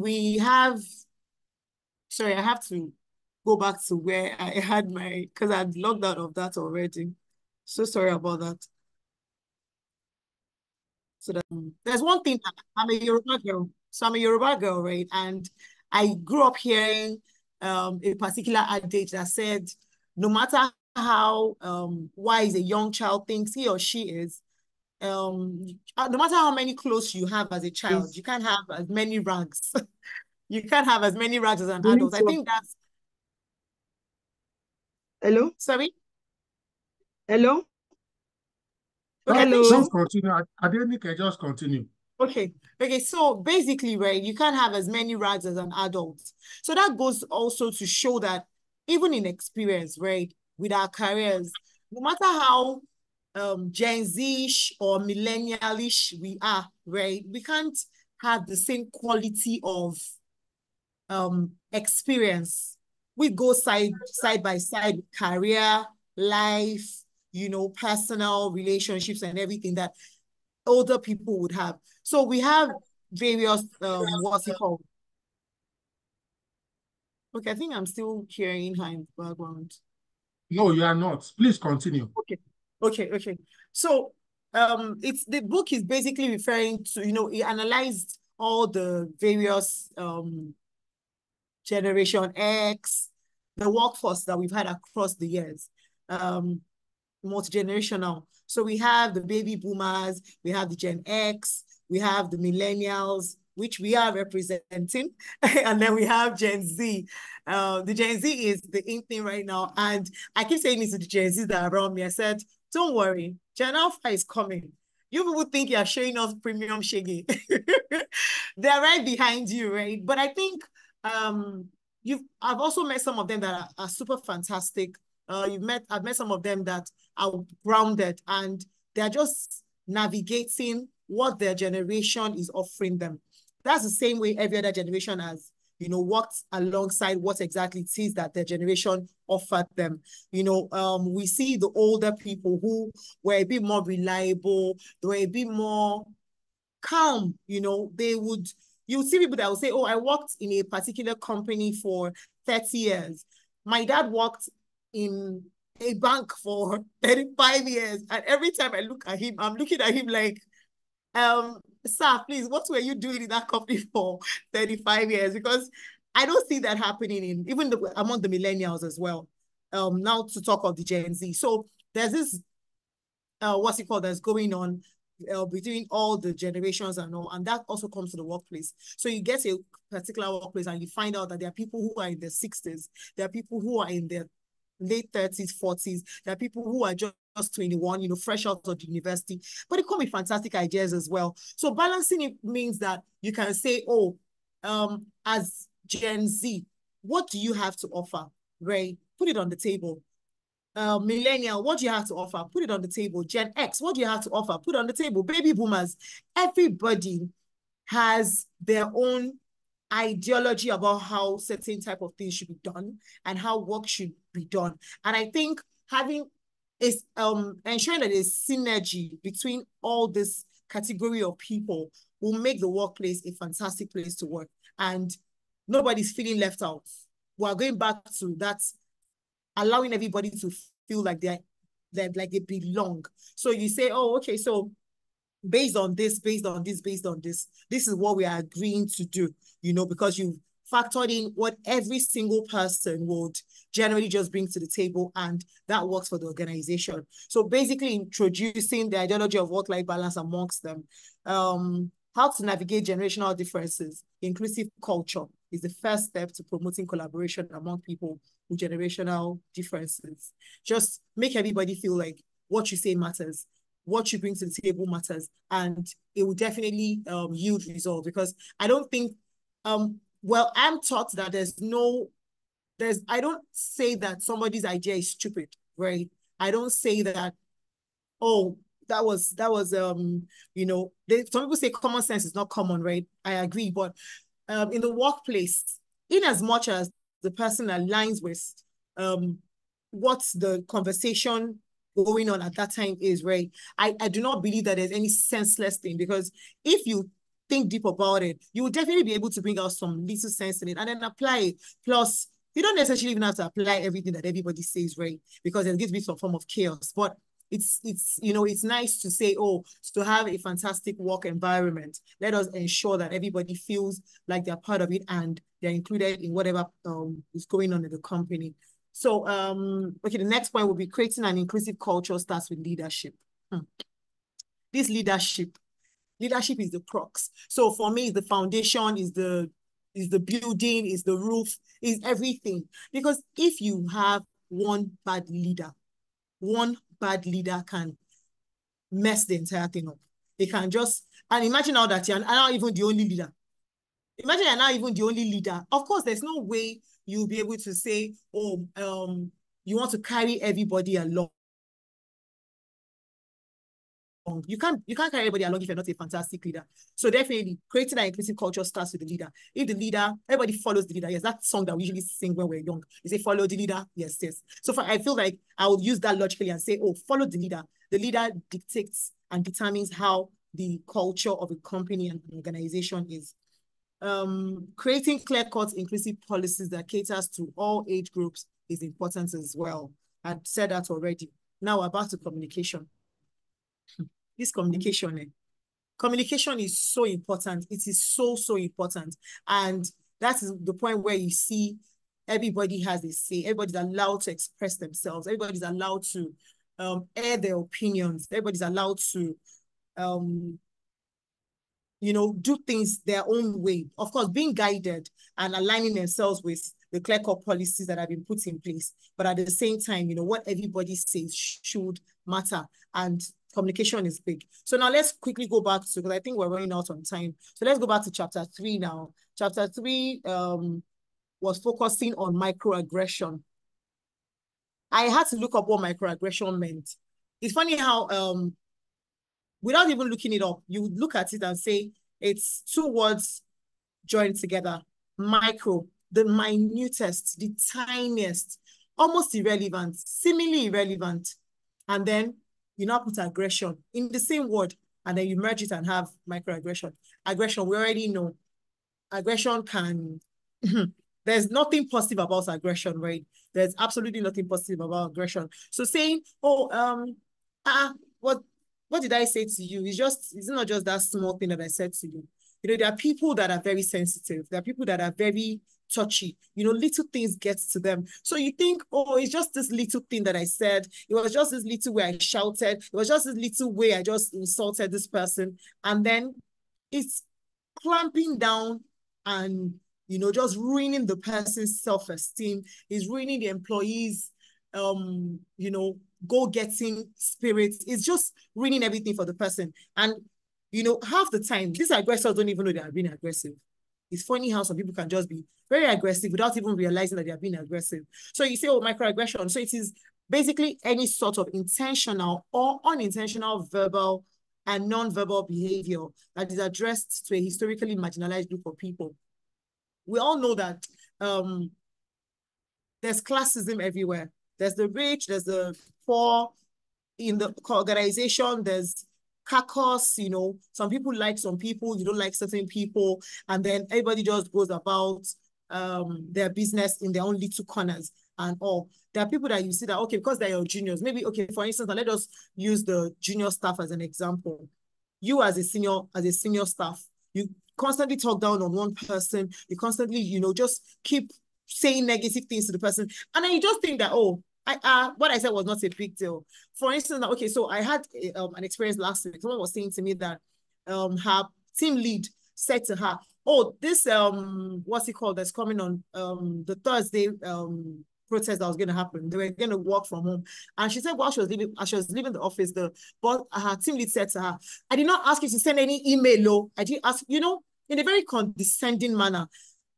sorry, I have to go back to where I had because I'd logged out of that already. So sorry about that. So there's one thing that I'm a Yoruba girl. So I'm a Yoruba girl, right? And I grew up hearing a particular adage that said, no matter how wise a young child thinks he or she is, no matter how many clothes you have as a child, you can't have as many rags. You can't have as many rags as an adult. I think that's... Hello? Sorry? Hello? Okay, Just continue. Adenike, just continue. Okay. So basically, right, you can't have as many rags as an adult. So that goes also to show that even in experience, right, with our careers, no matter how Gen Z-ish or millennial-ish we are, right, we can't have the same quality of experience. We go side by side with career, life, personal relationships and everything that older people would have. So we have various, what's it called? Okay, I think I'm still hearing her in the background. No, you are not. Please continue. Okay. So the book is basically referring to, it analyzed all the various Generation X, the workforce that we've had across the years. Multigenerational. So we have the baby boomers, we have the Gen X, we have the millennials, which we are representing, and then we have Gen Z. The Gen Z is the in thing right now, and I keep saying this to the Gen Z that are around me. I said, don't worry, Gen Alpha is coming. You people think you're showing us premium shaggy. They're right behind you, right? But I think I've also met some of them that are super fantastic. I've met some of them that are grounded, and they're just navigating what their generation is offering them. That's the same way every other generation has, worked alongside what exactly it is that their generation offered them. We see the older people who were a bit more reliable, they were a bit more calm, you'll see people that will say, oh, I worked in a particular company for 30 years. My dad worked in a bank for 35 years. And every time I look at him, I'm looking at him like, sir, please, what were you doing in that company for 35 years? Because I don't see that happening among the millennials as well. Now to talk of the Gen Z. So there's this, that's going on between all the generations and all, and that also comes to the workplace. So you get a particular workplace and you find out that there are people who are in their 60s, there are people who are in their late 30s, 40s, there are people who are just 21, fresh out of the university, but it come with fantastic ideas as well. So balancing it means that you can say, oh, as Gen Z, what do you have to offer, right? Put it on the table. Millennial, what do you have to offer? Put it on the table. Gen X, what do you have to offer? Put it on the table. Baby boomers, everybody has their own ideology about how certain type of things should be done and how work should be done. And I think having is ensuring that there's synergy between all this category of people will make the workplace a fantastic place to work. And nobody's feeling left out. We're going back to that, allowing everybody to feel like they're like they belong. So you say, oh, okay, so based on this, this is what we are agreeing to do, because you've factored in what every single person would generally just bring to the table, and that works for the organization. So basically introducing the ideology of work-life balance amongst them. How to navigate generational differences. Inclusive culture is the first step to promoting collaboration among people with generational differences. Just make everybody feel like what you say matters, what you bring to the table matters, and it will definitely yield results. Because I don't think, I'm taught that I don't say that somebody's idea is stupid, right? I don't say that, oh, that was some people say common sense is not common, right? I agree, but in the workplace, in as much as the person aligns with what the conversation going on at that time is, right? I do not believe that there's any senseless thing, because if you think deep about it, you will definitely be able to bring out some little sense in it and then apply it. Plus, you don't necessarily even have to apply everything that everybody says, right? Because it gives me some form of chaos. But it's nice to say, oh, to have a fantastic work environment, let us ensure that everybody feels like they're part of it and they're included in whatever is going on in the company. So, okay, the next point will be creating an inclusive culture starts with leadership. This leadership is the crux. So for me, the foundation is the building, is the roof, is everything. Because if you have one bad leader can mess the entire thing up. They can just, and imagine now that you're not even the only leader. Imagine you're not even the only leader. Of course, there's no way you'll be able to say, oh, you want to carry everybody along. You can't carry everybody along if you're not a fantastic leader. So definitely creating an inclusive culture starts with the leader. If the leader, everybody follows the leader. Yes, that song that we usually sing when we're young. You say, follow the leader. Yes. So I feel like I would use that logically and say, oh, follow the leader. The leader dictates and determines how the culture of a company and an organization is. Creating clear-cut inclusive policies that caters to all age groups is important as well. I've said that already. Now we're back to communication. This communication is so important. It is so important. And that is the point where you see everybody has a say. Everybody's allowed to express themselves. Everybody's allowed to air their opinions. Everybody's allowed to do things their own way. Of course, being guided and aligning themselves with the clear-cut policies that have been put in place. But at the same time, what everybody says should matter. And communication is big. So now let's quickly go back to, because I think we're running out on time. So let's go back to chapter 3 now. Chapter 3 was focusing on microaggression. I had to look up what microaggression meant. It's funny how, without even looking it up, you would look at it and say, it's two words joined together. Micro, the minutest, the tiniest, almost irrelevant, seemingly irrelevant. And then you now put aggression in the same word, and then you merge it and have microaggression. Aggression, we already know. Aggression can, there's nothing positive about aggression, right? There's absolutely nothing positive about aggression. So saying, oh, what did I say to you? It's not just that small thing that I said to you. There are people that are very sensitive. There are people that are very touchy. Little things get to them. So you think, oh, it's just this little thing that I said. It was just this little way I shouted. It was just this little way I just insulted this person. And then it's clamping down and, just ruining the person's self-esteem. It's ruining the employees' go-getting spirit. It's just ruining everything for the person. And, half the time, these aggressors don't even know they are being aggressive. It's funny how some people can just be very aggressive without even realizing that they are being aggressive. So you say, oh, microaggression. So it is basically any sort of intentional or unintentional verbal and non-verbal behavior that is addressed to a historically marginalized group of people. We all know that there's classism everywhere. There's the rich, there's the poor. In the organization, there's caucus, some people like some people, you don't like certain people, and then everybody just goes about their business in their own little corners and all. There are people that you see that, okay, because they're your juniors, maybe, okay, for instance, let us use the junior staff as an example. You as a senior staff, you constantly talk down on one person, you constantly, just keep saying negative things to the person, and then you just think that, oh, what I said was not a big deal. For instance, okay, so I had an experience last week. Someone was saying to me that her team lead said to her, oh, this, what's it called, that's coming on the Thursday protest that was going to happen. They were going to work from home. And she said while she was leaving the office, but her team lead said to her, I did not ask you to send any email, I didn't ask, in a very condescending manner.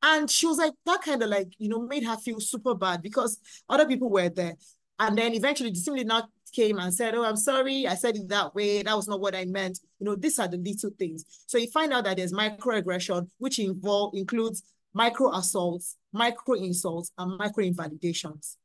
And she was like, that kind of like, made her feel super bad because other people were there. And then eventually the team lead now came and said, oh, I'm sorry, I said it that way. That was not what I meant. These are the little things. So you find out that there's microaggression, which includes micro assaults, micro insults, and micro invalidations.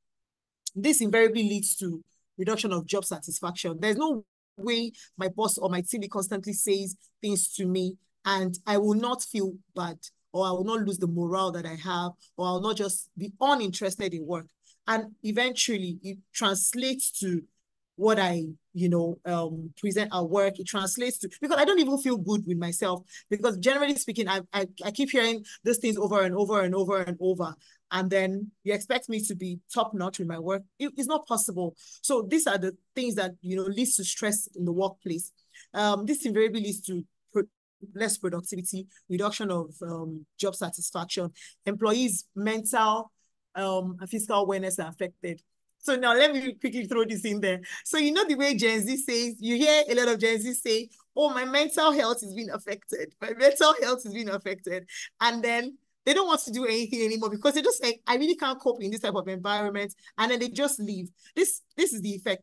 This invariably leads to reduction of job satisfaction. There's no way my boss or my team constantly says things to me and I will not feel bad, or I will not lose the morale that I have, or I'll not just be uninterested in work. And eventually it translates to what I, present at work. It translates to, because I don't even feel good with myself, because generally speaking, I keep hearing these things over and over and over and over. And then you expect me to be top notch with my work. It's not possible. So these are the things that, leads to stress in the workplace. This invariably leads to less productivity, reduction of job satisfaction, employees' mental and physical awareness are affected. So now let me quickly throw this in there. So the way Gen Z says, you hear a lot of Gen Z say, oh, my mental health is being affected. My mental health is being affected. And then they don't want to do anything anymore because they just say, I really can't cope in this type of environment. And then they just leave. This is the effect.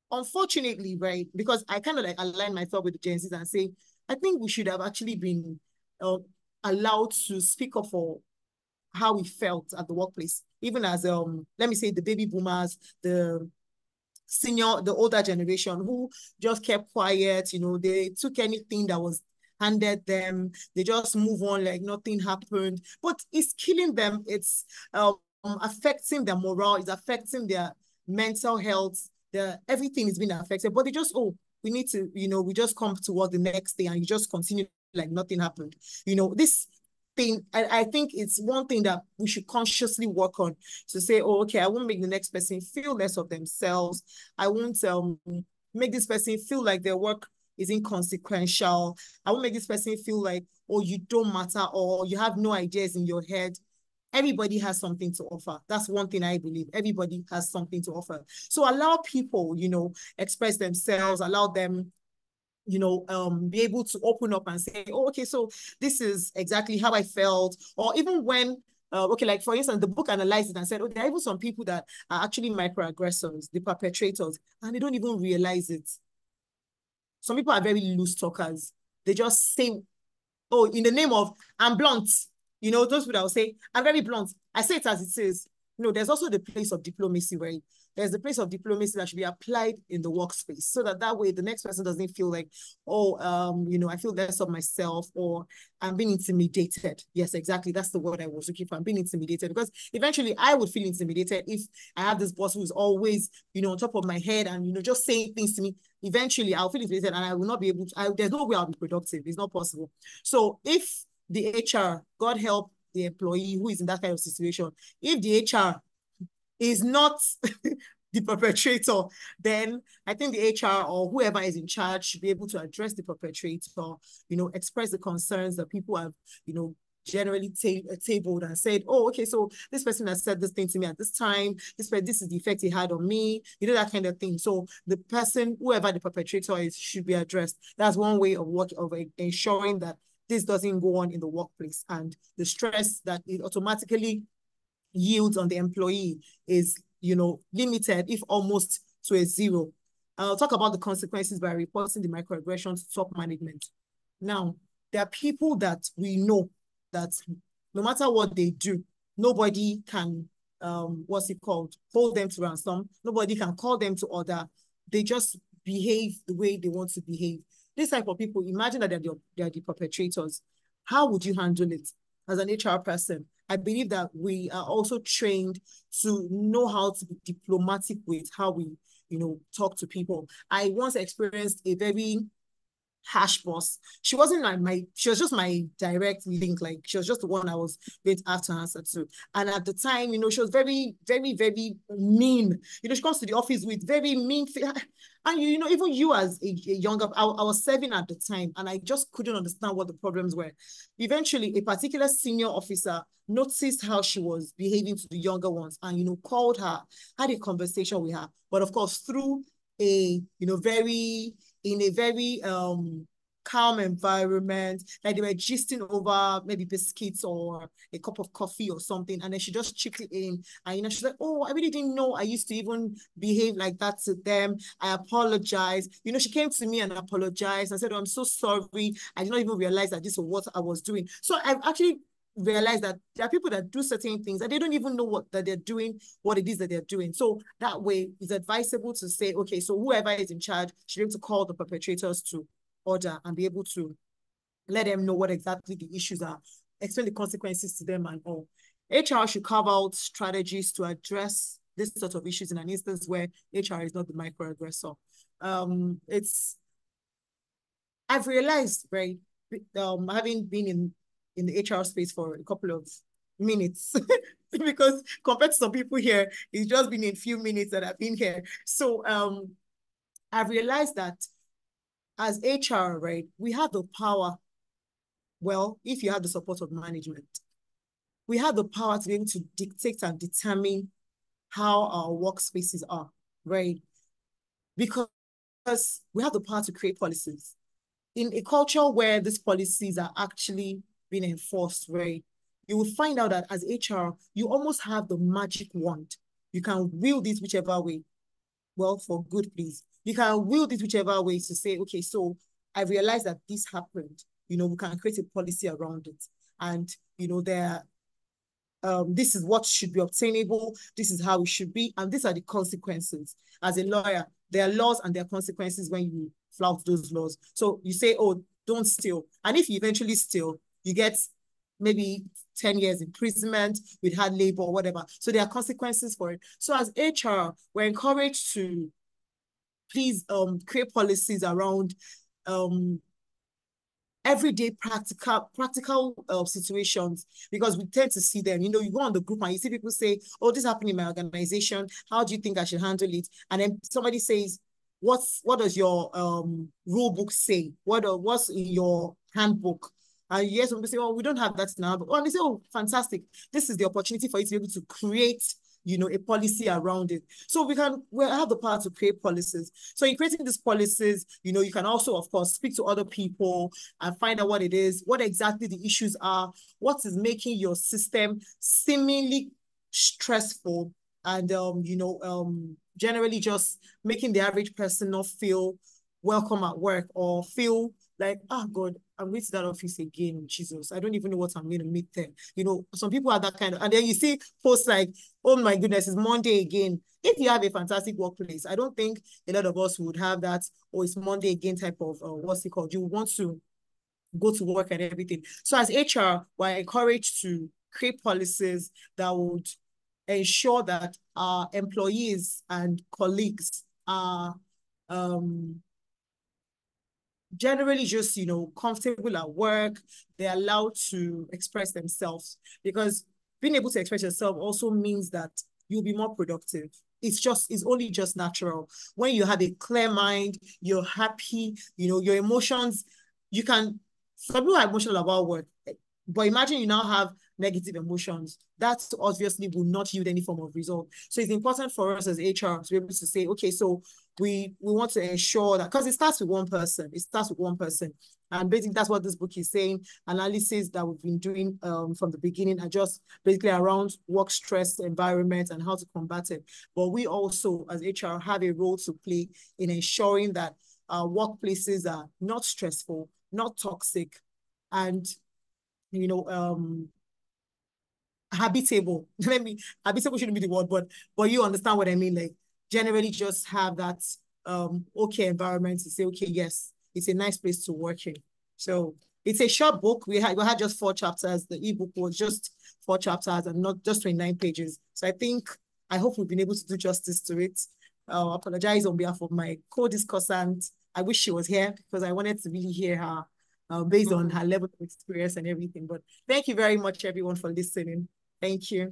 Unfortunately, right, because I kind of like align myself with the Gen Zs and say, I think we should have actually been allowed to speak up for how we felt at the workplace, even as, let me say, the baby boomers, the older generation who just kept quiet, they took anything that was handed them, they just move on like nothing happened, but it's killing them. It's affecting their morale, it's affecting their mental health, everything is being affected, but they just, we need to, we just come to work the next day and you just continue like nothing happened. This thing, I think it's one thing that we should consciously work on, to say, oh, okay, I won't make the next person feel less of themselves. I won't make this person feel like their work is inconsequential. I won't make this person feel like, oh, you don't matter, or you have no ideas in your head. Everybody has something to offer. That's one thing I believe. Everybody has something to offer. So allow people, express themselves, allow them, be able to open up and say, oh, okay, so this is exactly how I felt. Or even when, okay, like for instance, the book analyzed it and said, oh, there are even some people that are actually microaggressors, the perpetrators, and they don't even realize it. Some people are very loose talkers. They just say, oh, in the name of, I'm blunt. Those people that will say, I'm very blunt. I say it as it is. There's also the place of diplomacy, right? There's the place of diplomacy that should be applied in the workspace so that way the next person doesn't feel like, oh, I feel less of myself, or I'm being intimidated. Yes, exactly. That's the word I was looking for. I'm being intimidated, because eventually I would feel intimidated if I have this boss who's always, on top of my head and, just saying things to me. Eventually I'll feel intimidated and I will not be able to, there's no way I'll be productive. It's not possible. So if the HR, God help the employee who is in that kind of situation, if the HR is not the perpetrator, then I think the HR or whoever is in charge should be able to address the perpetrator, express the concerns that people have, generally tabled and said, oh, okay, so this person has said this thing to me at this time, this is the effect he had on me, that kind of thing. So the person, whoever the perpetrator is, should be addressed. That's one way of ensuring that this doesn't go on in the workplace, and the stress that it automatically yields on the employee is, limited, if almost to a zero. I'll talk about the consequences by reporting the microaggression to top management. Now, there are people that we know that no matter what they do, nobody can, hold them to ransom. Nobody can call them to order. They just behave the way they want to behave. This type of people, imagine that they're the perpetrators. How would you handle it as an HR person? I believe that we are also trained to know how to be diplomatic with how we, talk to people. I once experienced a very harsh boss. She wasn't she was just my direct link. Like, she was just the one I was going to have to answer to. And at the time, she was very, very, very mean. She comes to the office with very mean, and even you as a younger, I was serving at the time, and I just couldn't understand what the problems were. Eventually, a particular senior officer noticed how she was behaving to the younger ones, and called her, had a conversation with her. But of course, through a in a very calm environment, like they were gisting over maybe biscuits or a cup of coffee or something, and then she just chipped it in, and she's like, oh, I really didn't know I used to even behave like that to them. I apologize. She came to me and apologized and said, oh, I'm so sorry. I did not even realize that this was what I was doing. So I've actually realize that there are people that do certain things and they don't even know that they're doing, what it is that they're doing. So that way it's advisable to say, okay, so whoever is in charge should be able to call the perpetrators to order and be able to let them know what exactly the issues are, explain the consequences to them and all. HR should carve out strategies to address this sort of issues in an instance where HR is not the microaggressor. I've realized, right, having been in the HR space for a couple of minutes, because compared to some people here, it's just been a few minutes that I've been here. So I've realized that as HR, right, we have the power. Well, if you have the support of management, we have the power to be able to dictate and determine how our workspaces are, right? Because we have the power to create policies. In a culture where these policies are actually being enforced, right, you will find out that as HR, you almost have the magic wand. You can wield it whichever way. Well, for good, please. You can wield it whichever way to say, okay, so I realized that this happened. We can create a policy around it. And, this is what should be obtainable. This is how it should be. And these are the consequences. As a lawyer, there are laws and there are consequences when you flout those laws. So you say, oh, don't steal. And if you eventually steal, you get maybe 10 years imprisonment with hard labor or whatever. So there are consequences for it. So as HR, we're encouraged to please create policies around everyday practical situations, because we tend to see them. You go on the group and you see people say, oh, this happened in my organization. How do you think I should handle it? And then somebody says, what does your rule book say? What's in your handbook? And yes, when we say, oh, we don't have that in our handbook. Oh, and they say, oh, fantastic. This is the opportunity for you to be able to create, you know, a policy around it. So we have the power to create policies. So in creating these policies, you know, you can also, of course, speak to other people and find out what it is, what exactly the issues are, what is making your system seemingly stressful, and generally just making the average person not feel welcome at work or feel like, oh God, I'm going to that office again, Jesus. I don't even know what I'm going to meet there. You know, some people are that kind of, and then you see posts like, oh my goodness, it's Monday again. If you have a fantastic workplace, I don't think a lot of us would have that, oh, it's Monday again type of, what's it called? You want to go to work and everything. So as HR, we're encouraged to create policies that would ensure that our employees and colleagues are generally just, you know, comfortable at work. They're allowed to express themselves, because being able to express yourself also means that you'll be more productive. It's only just natural. When you have a clear mind, you're happy, you know, your emotions, some people are emotional about work, but imagine you now have negative emotions. That obviously will not yield any form of result. So it's important for us as HR to be able to say, okay, so we want to ensure that, because it starts with one person. It starts with one person. And basically that's what this book is saying. Analysis that we've been doing from the beginning are just basically around work stress environment and how to combat it. But we also as HR have a role to play in ensuring that our workplaces are not stressful, not toxic, and you know, habitable. Habitable shouldn't be the word, but you understand what I mean. Like generally just have that okay environment to say, okay, yes, it's a nice place to work in. So it's a short book. We had just 4 chapters. The ebook was just 4 chapters and not just 29 pages. So I hope we've been able to do justice to it. I apologize on behalf of my co-discussant. I wish she was here because I wanted to really hear her based on her level of experience and everything. But thank you very much, everyone, for listening. Thank you.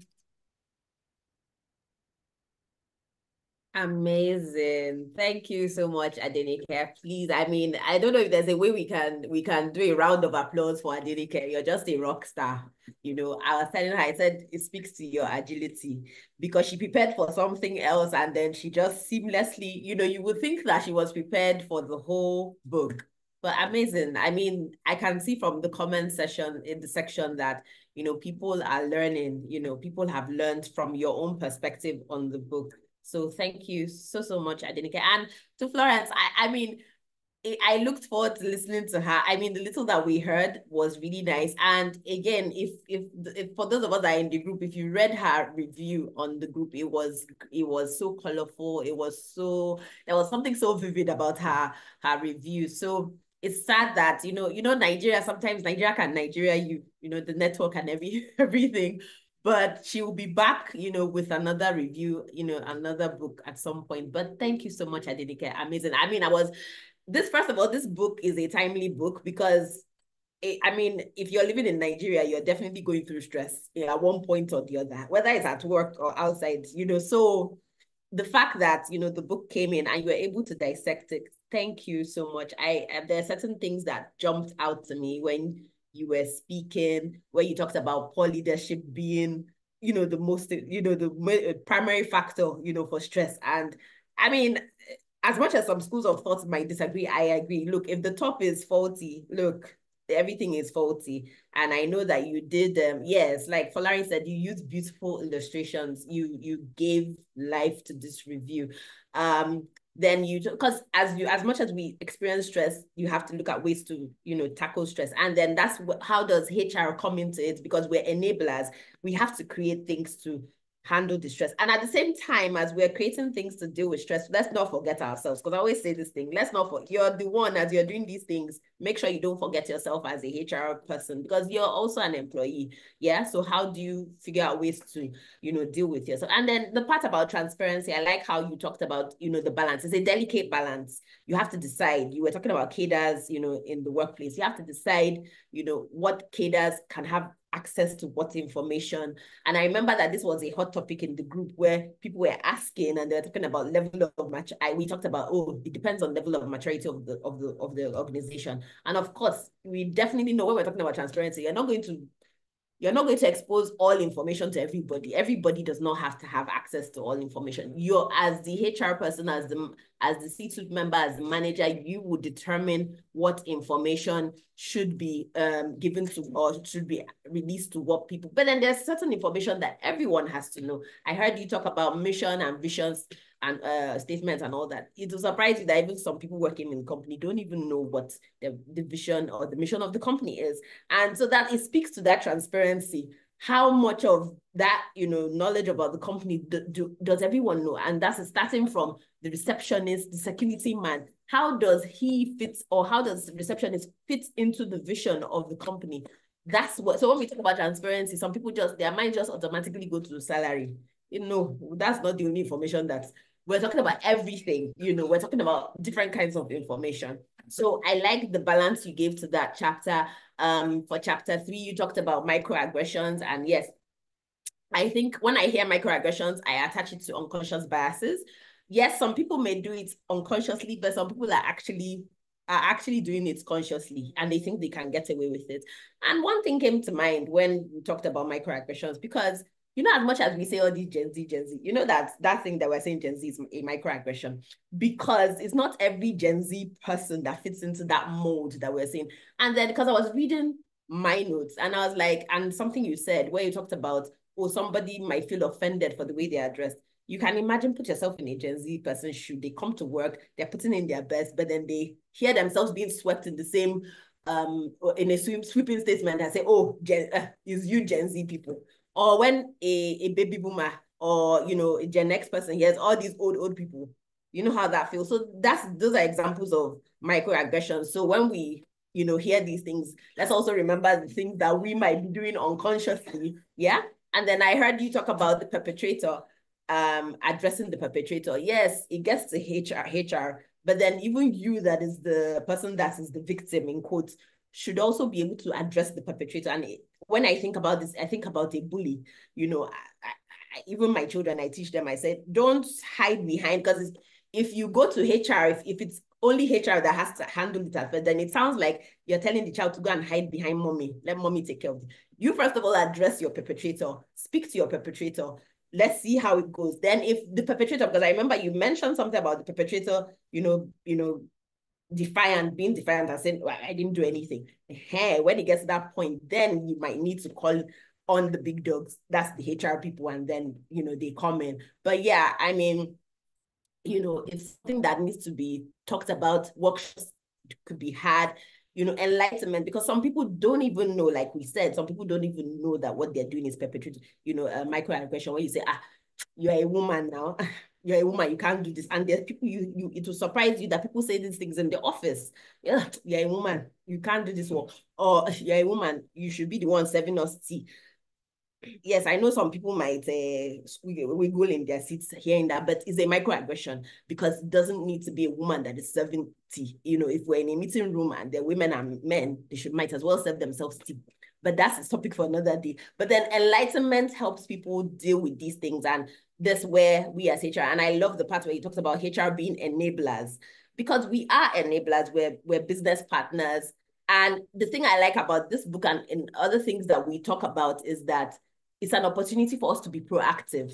Amazing. Thank you so much, Adenike. Please, I mean, I don't know if there's a way we can do a round of applause for Adenike. You're just a rock star. You know, I was telling her, I said it speaks to your agility, because she prepared for something else and then she just seamlessly, you know, you would think that she was prepared for the whole book. But amazing. I mean, I can see from the comment section in the section that, you know, people are learning, you know, people have learned from your own perspective on the book. So thank you so much, Adenike. And to Florence, I mean, I looked forward to listening to her. I mean, the little that we heard was really nice. And again, if for those of us that are in the group, if you read her review on the group, it was so colorful. There was something so vivid about her review. So it's sad that, you know, Nigeria, sometimes Nigeria, you know, the network and everything. But she will be back, you know, with another review, you know, another book at some point. But thank you so much, Adenike. Amazing. I mean, first of all, this book is a timely book because, I mean, if you're living in Nigeria, you're definitely going through stress at one point or the other, whether it's at work or outside, you know. So the fact that, you know, the book came in and you were able to dissect it, thank you so much. There are certain things that jumped out to me when you were speaking, where you talked about poor leadership being, you know, the most, you know, the primary factor, you know, for stress. And I mean, as much as some schools of thought might disagree, I agree. Look, if the top is faulty, look, everything is faulty. And I know that you did, yes, like Folari said, you used beautiful illustrations. You gave life to this review. Then because as much as we experience stress, you have to look at ways to, you know, tackle stress. And then how does HR come into it? Because we're enablers. We have to create things to handle the stress. And at the same time, as we're creating things to deal with stress, let's not forget ourselves. Because I always say this thing, you're the one, as you're doing these things, make sure you don't forget yourself as a HR person, because you're also an employee. Yeah. So how do you figure out ways to, you know, deal with yourself? And then the part about transparency, I like how you talked about, you know, the balance. It's a delicate balance. You have to decide. You were talking about cadres, you know, in the workplace. You have to decide, you know, what cadres can have access to what information. And I remember that this was a hot topic in the group where people were asking and they were talking about level of maturity. We talked about, oh, it depends on level of maturity of the organization. And of course, we definitely know when we're talking about transparency, you're not going to expose all information to everybody. Everybody does not have to have access to all information. You're, as the HR person, as the C-suite member, as the manager, you would determine what information should be given to or should be released to what people. But then there's certain information that everyone has to know. I heard you talk about mission and visions and statements and all that. It will surprise you that even some people working in the company don't even know what the vision or the mission of the company is. And so that it speaks to that transparency. How much of that, knowledge about the company does everyone know? And that's starting from the receptionist, the security man. How does he fit, or how does the receptionist fit into the vision of the company? That's what, so when we talk about transparency, some people their mind just automatically go to the salary. That's not the only information we're talking about everything, we're talking about different kinds of information. So I like the balance you gave to that chapter. For chapter 3, you talked about microaggressions. And yes, I think when I hear microaggressions, I attach it to unconscious biases. Yes, some people may do it unconsciously, but some people are actually doing it consciously, and they think they can get away with it. And one thing came to mind when we talked about microaggressions, because as much as we say all these Gen Z, that thing that we're saying Gen Z is a microaggression, because it's not every Gen Z person that fits into that mold that we're saying. And then because I was reading my notes and I was like, and something you said where you talked about, oh, somebody might feel offended for the way they're dressed. You can imagine, put yourself in a Gen Z person's shoe. They come to work, they're putting in their best, but then they hear themselves being swept in the same, in a sweeping statement and say, oh, it's you Gen Z people. Or when a baby boomer or, a Gen X person hears all these old people, you know how that feels. So those are examples of microaggressions. So when we, hear these things, let's also remember the things that we might be doing unconsciously. Yeah. And then I heard you talk about the perpetrator, addressing the perpetrator. Yes, it gets to HR, but then even you, that is the person that is the victim, in quotes, should also be able to address the perpetrator. And when I think about this, I think about a bully. Even my children, I teach them, I said, don't hide behind, because if you go to HR, if it's only HR that has to handle it, but then it sounds like you're telling the child to go and hide behind mommy. Let mommy take care of it. You first of all address your perpetrator, speak to your perpetrator. Let's see how it goes. Then if the perpetrator, because I remember you mentioned something about the perpetrator, being defiant and saying, well, I didn't do anything. When it gets to that point, then you might need to call on the big dogs. That's the HR people. And then, they come in. But yeah, I mean, it's something that needs to be talked about. Workshops could be had, enlightenment, because some people don't even know, like we said, some people don't even know that what they're doing is perpetrating, a microaggression, where you say, you're a woman now, you're a woman, you can't do this. And there's people, it will surprise you that people say these things in the office. Yeah, you're a woman, you can't do this work. Or you're a woman, you should be the one serving us tea. Yes, I know some people might wiggle in their seats hearing that, but it's a microaggression, because it doesn't need to be a woman that is serving tea. If we're in a meeting room and the women and men, they might as well serve themselves tea. But that's a topic for another day. But then enlightenment helps people deal with these things. And that's where we as HR, and I love the part where he talks about HR being enablers, because we are enablers, we're business partners. And the thing I like about this book and other things that we talk about is that it's an opportunity for us to be proactive.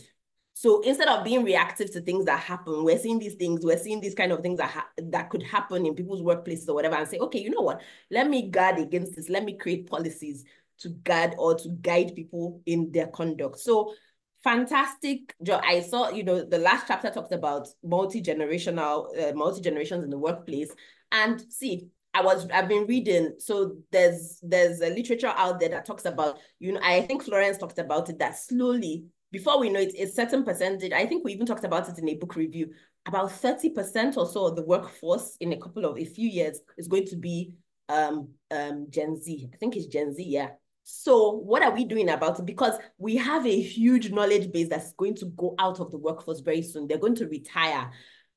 So instead of being reactive to things that happen, we're seeing these things, we're seeing these kind of things that could happen in people's workplaces or whatever, and say, okay, you know what? Let me guard against this. Let me create policies to guard or to guide people in their conduct. So fantastic job. I saw, the last chapter talked about multi-generations in the workplace. And see, I've been reading, so there's a literature out there that talks about, I think Florence talked about it, that slowly, before we know it, a certain percentage, I think we even talked about it in a book review, about 30% or so of the workforce in a few years is going to be Gen Z. I think it's Gen Z, yeah. So what are we doing about it? Because we have a huge knowledge base that's going to go out of the workforce very soon. They're going to retire.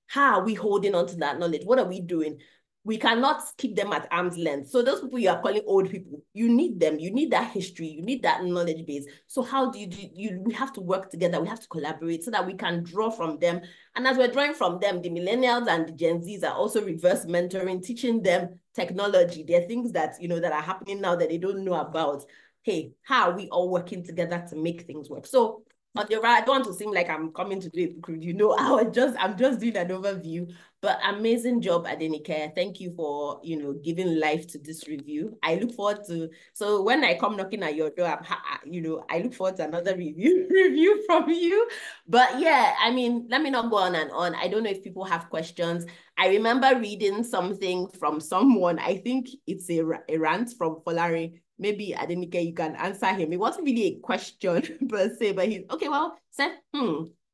How are we holding on to that knowledge? What are we doing? we cannot keep them at arm's length. So those people you are calling old people, you need them. You need that history. You need that knowledge base. So how do we have to work together. We have to collaborate so that we can draw from them. And as we're drawing from them, the millennials and the Gen Zs are also reverse mentoring, teaching them technology. There are things that, that are happening now that they don't know about. Hey, how are we all working together to make things work? So on the right, I don't want to seem like I'm coming to do a book review. I'm just doing an overview. But amazing job, Adenike. Thank you for giving life to this review. I look forward to, so when I come knocking at your door, I look forward to another review from you. But yeah, I mean, let me not go on and on. I don't know if people have questions. I remember reading something from someone. I think it's a rant from Folari. Maybe Adenike, you can answer him. It wasn't really a question per se, but he's okay. Well, said,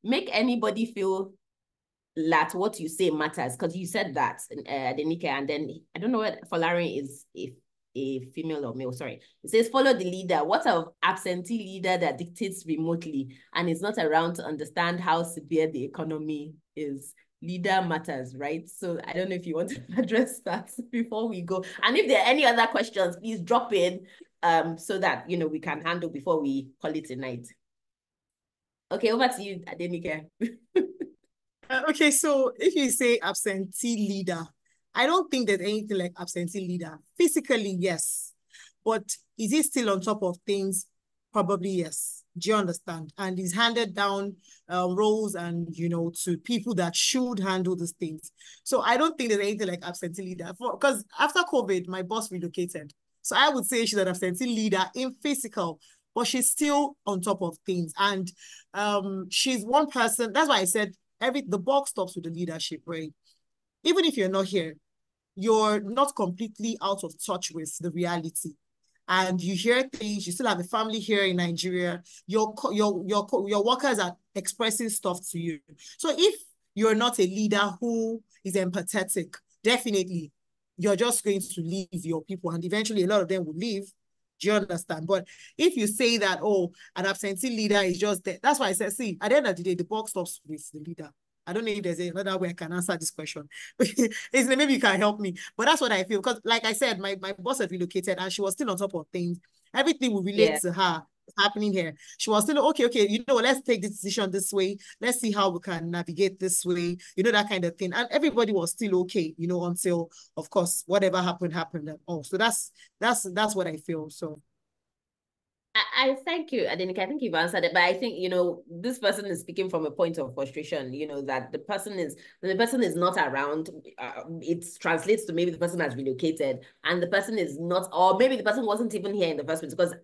make anybody feel that what you say matters, because you said that, Adenike, and then I don't know what Folari is, if a female or male. Sorry, it says follow the leader. What of absentee leader that dictates remotely and is not around to understand how severe the economy is? Leader matters, right? So I don't know if you want to address that before we go. And if there are any other questions, please drop in so that we can handle before we call it a night. Okay, over to you, Adenike. Okay, so if you say absentee leader, I don't think there's anything like absentee leader. Physically, yes. But is he still on top of things? Probably yes. Do you understand? And he's handed down roles and, to people that should handle these things. So I don't think there's anything like absentee leader. Because after COVID, my boss relocated. So I would say she's an absentee leader in physical, but she's still on top of things. And she's one person. That's why I said the buck stops with the leadership, right? Even if you're not here, you're not completely out of touch with the reality. And you hear things, you still have a family here in Nigeria, your workers are expressing stuff to you. So if you're not a leader who is empathetic, definitely you're just going to leave your people, and eventually a lot of them will leave. Do you understand? But if you say that, oh, an absentee leader is just there, that's why I said, see, at the end of the day, the buck stops with the leader. I don't know if there's another way I can answer this question. Maybe you can help me. But that's what I feel. Because like I said, my boss had relocated and she was still on top of things. Everything will relate to her happening here. She was still, okay, let's take this decision this way. Let's see how we can navigate this way, that kind of thing. And everybody was still okay, until, of course, whatever happened. And all. So that's what I feel. So I thank you, Adenike. I think you've answered it, but I think, this person is speaking from a point of frustration, that the person is not around. It translates to maybe the person has relocated and the person is not, or maybe the person wasn't even here in the first place, because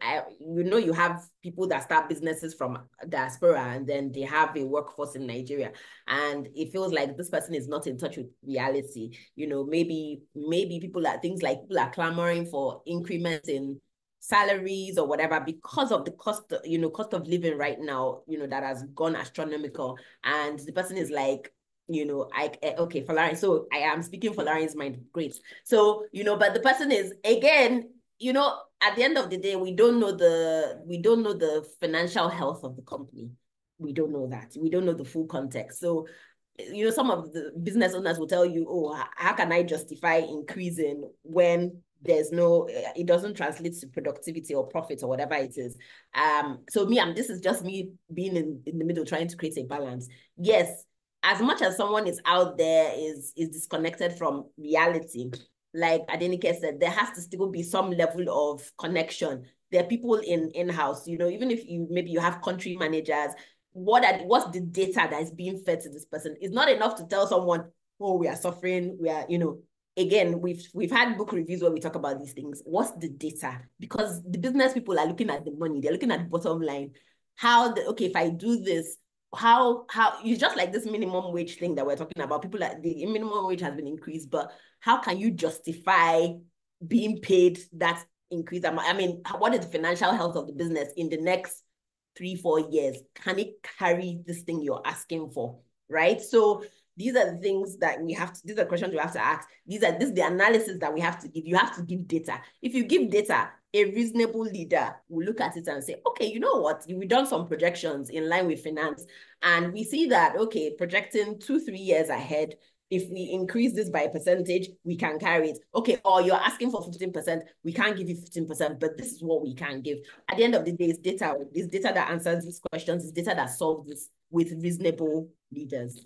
you have people that start businesses from diaspora and then they have a workforce in Nigeria. And it feels like this person is not in touch with reality. Maybe people are clamoring for increments in salaries or whatever because of the cost of living right now, that has gone astronomical. And the person is like, okay, Falari, so I am speaking Falari's mind, great. So, but the person is, again, at the end of the day, we don't know the financial health of the company. We don't know that. We don't know the full context. So, some of the business owners will tell you, oh, how can I justify increasing when there's no, it doesn't translate to productivity or profit or whatever it is. So this is just me being in the middle, trying to create a balance. Yes, as much as someone is out there, is disconnected from reality, like Adenike said, there has to still be some level of connection. There are people in-house, even if maybe you have country managers, what's the data that is being fed to this person? It's not enough to tell someone, oh, we are suffering, we are, again, we've had book reviews where we talk about these things. What's the data? Because the business people are looking at the money, they're looking at the bottom line. Okay, if I do this, how it's just like this minimum wage thing that we're talking about. People like the minimum wage has been increased, but how can you justify being paid that increase? I mean, what is the financial health of the business in the next 3-4 years? Can it carry this thing you're asking for? Right? So these are the things that we have to, these are questions we have to ask. This is the analysis that we have to give. You have to give data. If you give data, a reasonable leader will look at it and say, okay, you know what? We've done some projections in line with finance. And we see that, okay, projecting 2-3 years ahead, if we increase this by a percentage, we can carry it. Okay, or you're asking for 15%, we can't give you 15%, but this is what we can give. At the end of the day, it's data. It's data that answers these questions. It's data that solves this with reasonable leaders.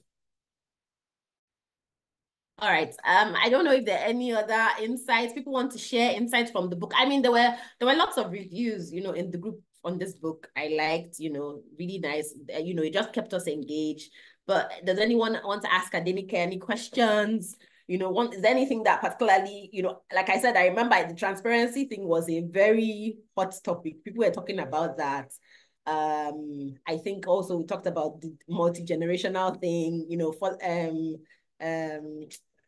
All right. I don't know if there are any other insights. People want to share insights from the book. I mean, there were lots of reviews, in the group on this book. I liked, really nice. It just kept us engaged. But does anyone want to ask Adenike any questions? Is there anything that particularly, like I said, I remember the transparency thing was a very hot topic. People were talking about that. I think also we talked about the multi-generational thing,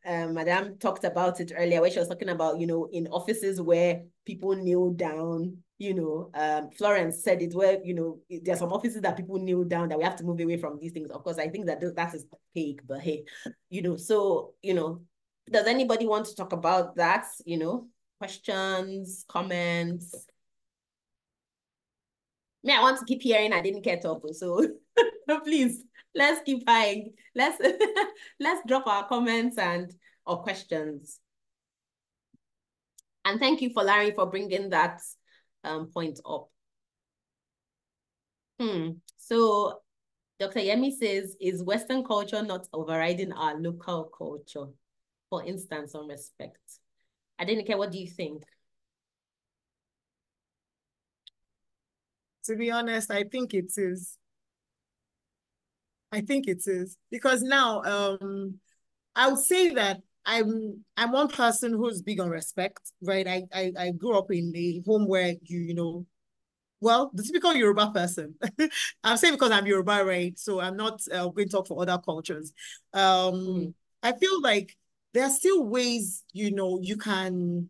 Madame talked about it earlier where she was talking about, in offices where people kneel down, Florence said it where, there are some offices that people kneel down that we have to move away from these things. Of course, I think that that is fake, but hey, does anybody want to talk about that? Questions, comments? Me, I want to keep hearing I didn't get up, so please. Let's keep buying. Let's drop our comments or questions. And thank you for Larry for bringing that point up. So Dr. Yemi says, is Western culture not overriding our local culture? For instance, on respect. Adenike, what do you think? To be honest, I think it is. Because now I would say that I'm one person who's big on respect, right? I grew up in a home where well, the typical Yoruba person. I'm saying because I'm Yoruba, right? So I'm not going to talk for other cultures. I feel like there are still ways, you can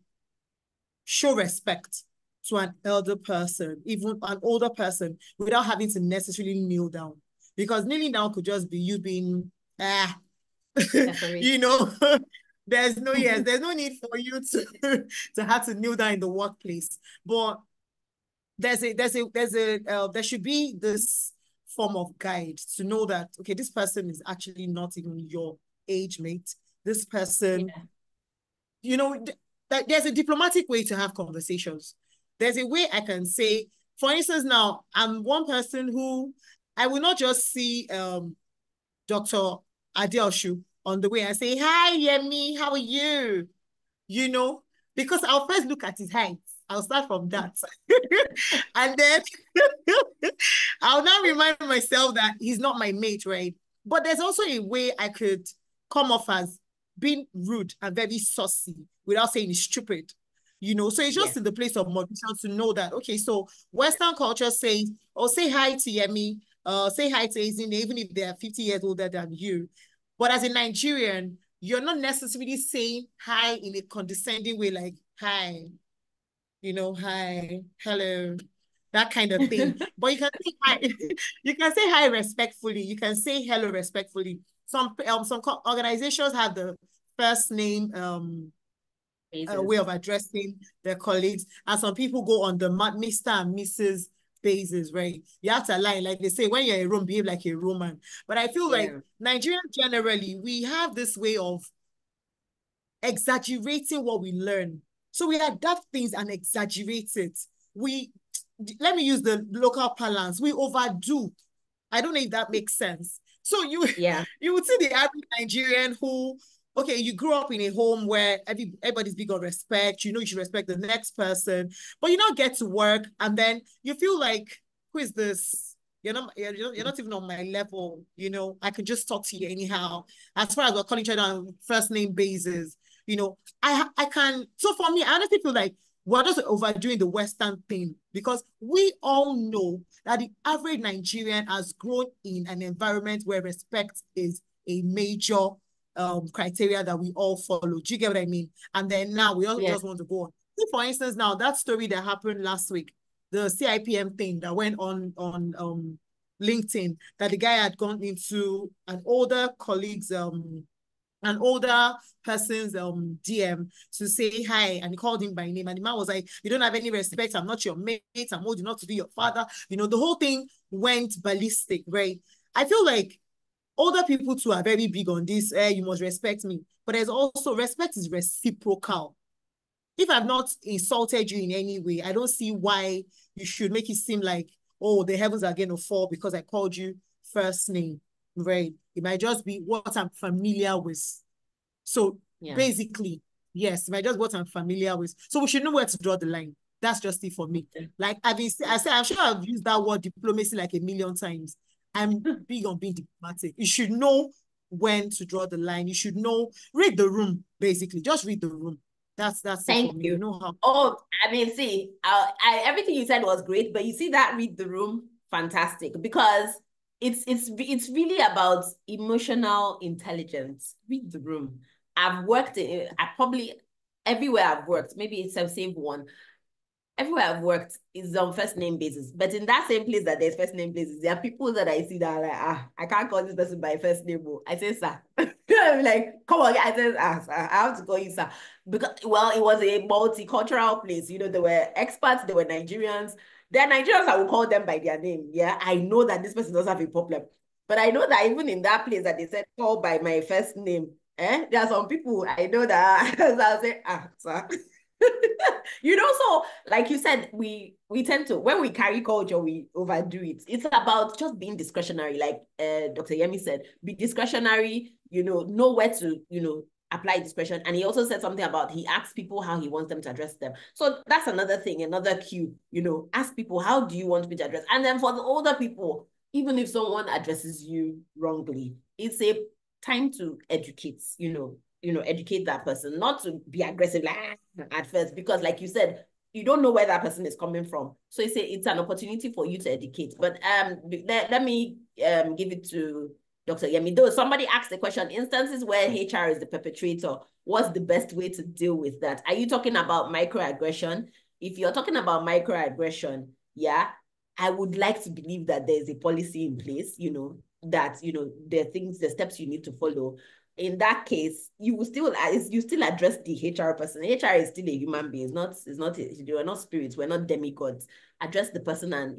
show respect to an elder person, even an older person, without having to necessarily kneel down. Because kneeling down could just be you being, there's no need for you to have to kneel down in the workplace. But there should be this form of guide to know that, okay, this person is actually not even your age mate. This person, there's a diplomatic way to have conversations. There's a way I can say, for instance, now I'm one person who I will not just see Dr. Adeoshu on the way and say, hi, Yemi, how are you? Because I'll first look at his height. I'll start from that. And then I'll now remind myself that he's not my mate, right? But there's also a way I could come off as being rude and very saucy without saying it's stupid. So it's just in the place of moderation to know that, okay, so Western culture says, say hi to Yemi, say hi to Ezine, even if they're 50 years older than you. But as a Nigerian, you're not necessarily saying hi in a condescending way, like, hi, hi, hello, that kind of thing. But you can say hi, you can say hi respectfully. You can say hello respectfully. Some organizations have the first name way of addressing their colleagues, and some people go on the Mr. and Mrs. basis, right? You have to align, like they say, when you're a Rome, behave like a Roman. But I feel like Nigerians generally, we have this way of exaggerating what we learn. So we adapt things and exaggerate it. Let me use the local parlance, we overdo. I don't know if that makes sense. So you would see the average Nigerian who, okay, you grew up in a home where everybody's big on respect, you should respect the next person, but you now get to work and then you feel like, who is this? You're not even on my level, I can just talk to you anyhow. As far as we're calling each other on first name basis, I can, so for me, I honestly feel like we're just overdoing the Western thing because we all know that the average Nigerian has grown in an environment where respect is a major criteria that we all follow. Do you get what I mean? And then now we all just want to go on. See, for instance, now that story that happened last week, the CIPM thing that went on LinkedIn, that the guy had gone into an older colleague's an older person's DM to say hi, and he called him by name, and the man was like, you don't have any respect, I'm not your mate, I'm old enough to be your father. The whole thing went ballistic, right? I feel like, older people too are very big on this, you must respect me. But there's also respect is reciprocal. If I've not insulted you in any way, I don't see why you should make it seem like, oh, the heavens are going to fall because I called you first name, right? It might just be what I'm familiar with. So basically, yes, it might just be what I'm familiar with. So we should know where to draw the line. That's just it for me. Like I'm sure I've used that word diplomacy like a million times. I'm big on being diplomatic. You should know when to draw the line. You should know, read the room, basically. Just read the room. That's Thank it for me. you. You know how. Oh, I mean, see, everything you said was great, but you see that read the room, fantastic, because it's really about emotional intelligence. Read the room. I've worked I probably everywhere I've worked, maybe it's the same one. Everywhere I've worked is on first name basis, but in that same place that there's first name basis, there are people that I see that are like, I can't call this person by first name. I say, sir. I'm like, come on, I said, sir, I have to call you sir. Because, well, it was a multicultural place. You know, there were expats, there were Nigerians. There are Nigerians, I will call them by their name. Yeah, I know that this person doesn't have a problem. But I know that even in that place that they said, call by my first name, there are some people I know that I'll say, sir. You know, so like you said, we tend to, when we carry culture, we overdo it. It's about just being discretionary, like Dr. Yemi said, be discretionary, know where to, apply discretion. And he also said something about, he asks people how he wants them to address them. So that's another thing, another cue, ask people, how do you want me to address? And then for the older people, even if someone addresses you wrongly, it's a time to educate, educate that person, not to be aggressive like at first, because like you said, you don't know where that person is coming from. So it's an opportunity for you to educate. But let me give it to Dr. Yemi. Though somebody asked the question, instances where HR is the perpetrator, what's the best way to deal with that? Are you talking about microaggression? If you're talking about microaggression, yeah, I would like to believe that there's a policy in place, that, there are things, the steps you need to follow. In that case, you still address the HR person. HR is still a human being. They are not spirits. We're not demigods. Address the person and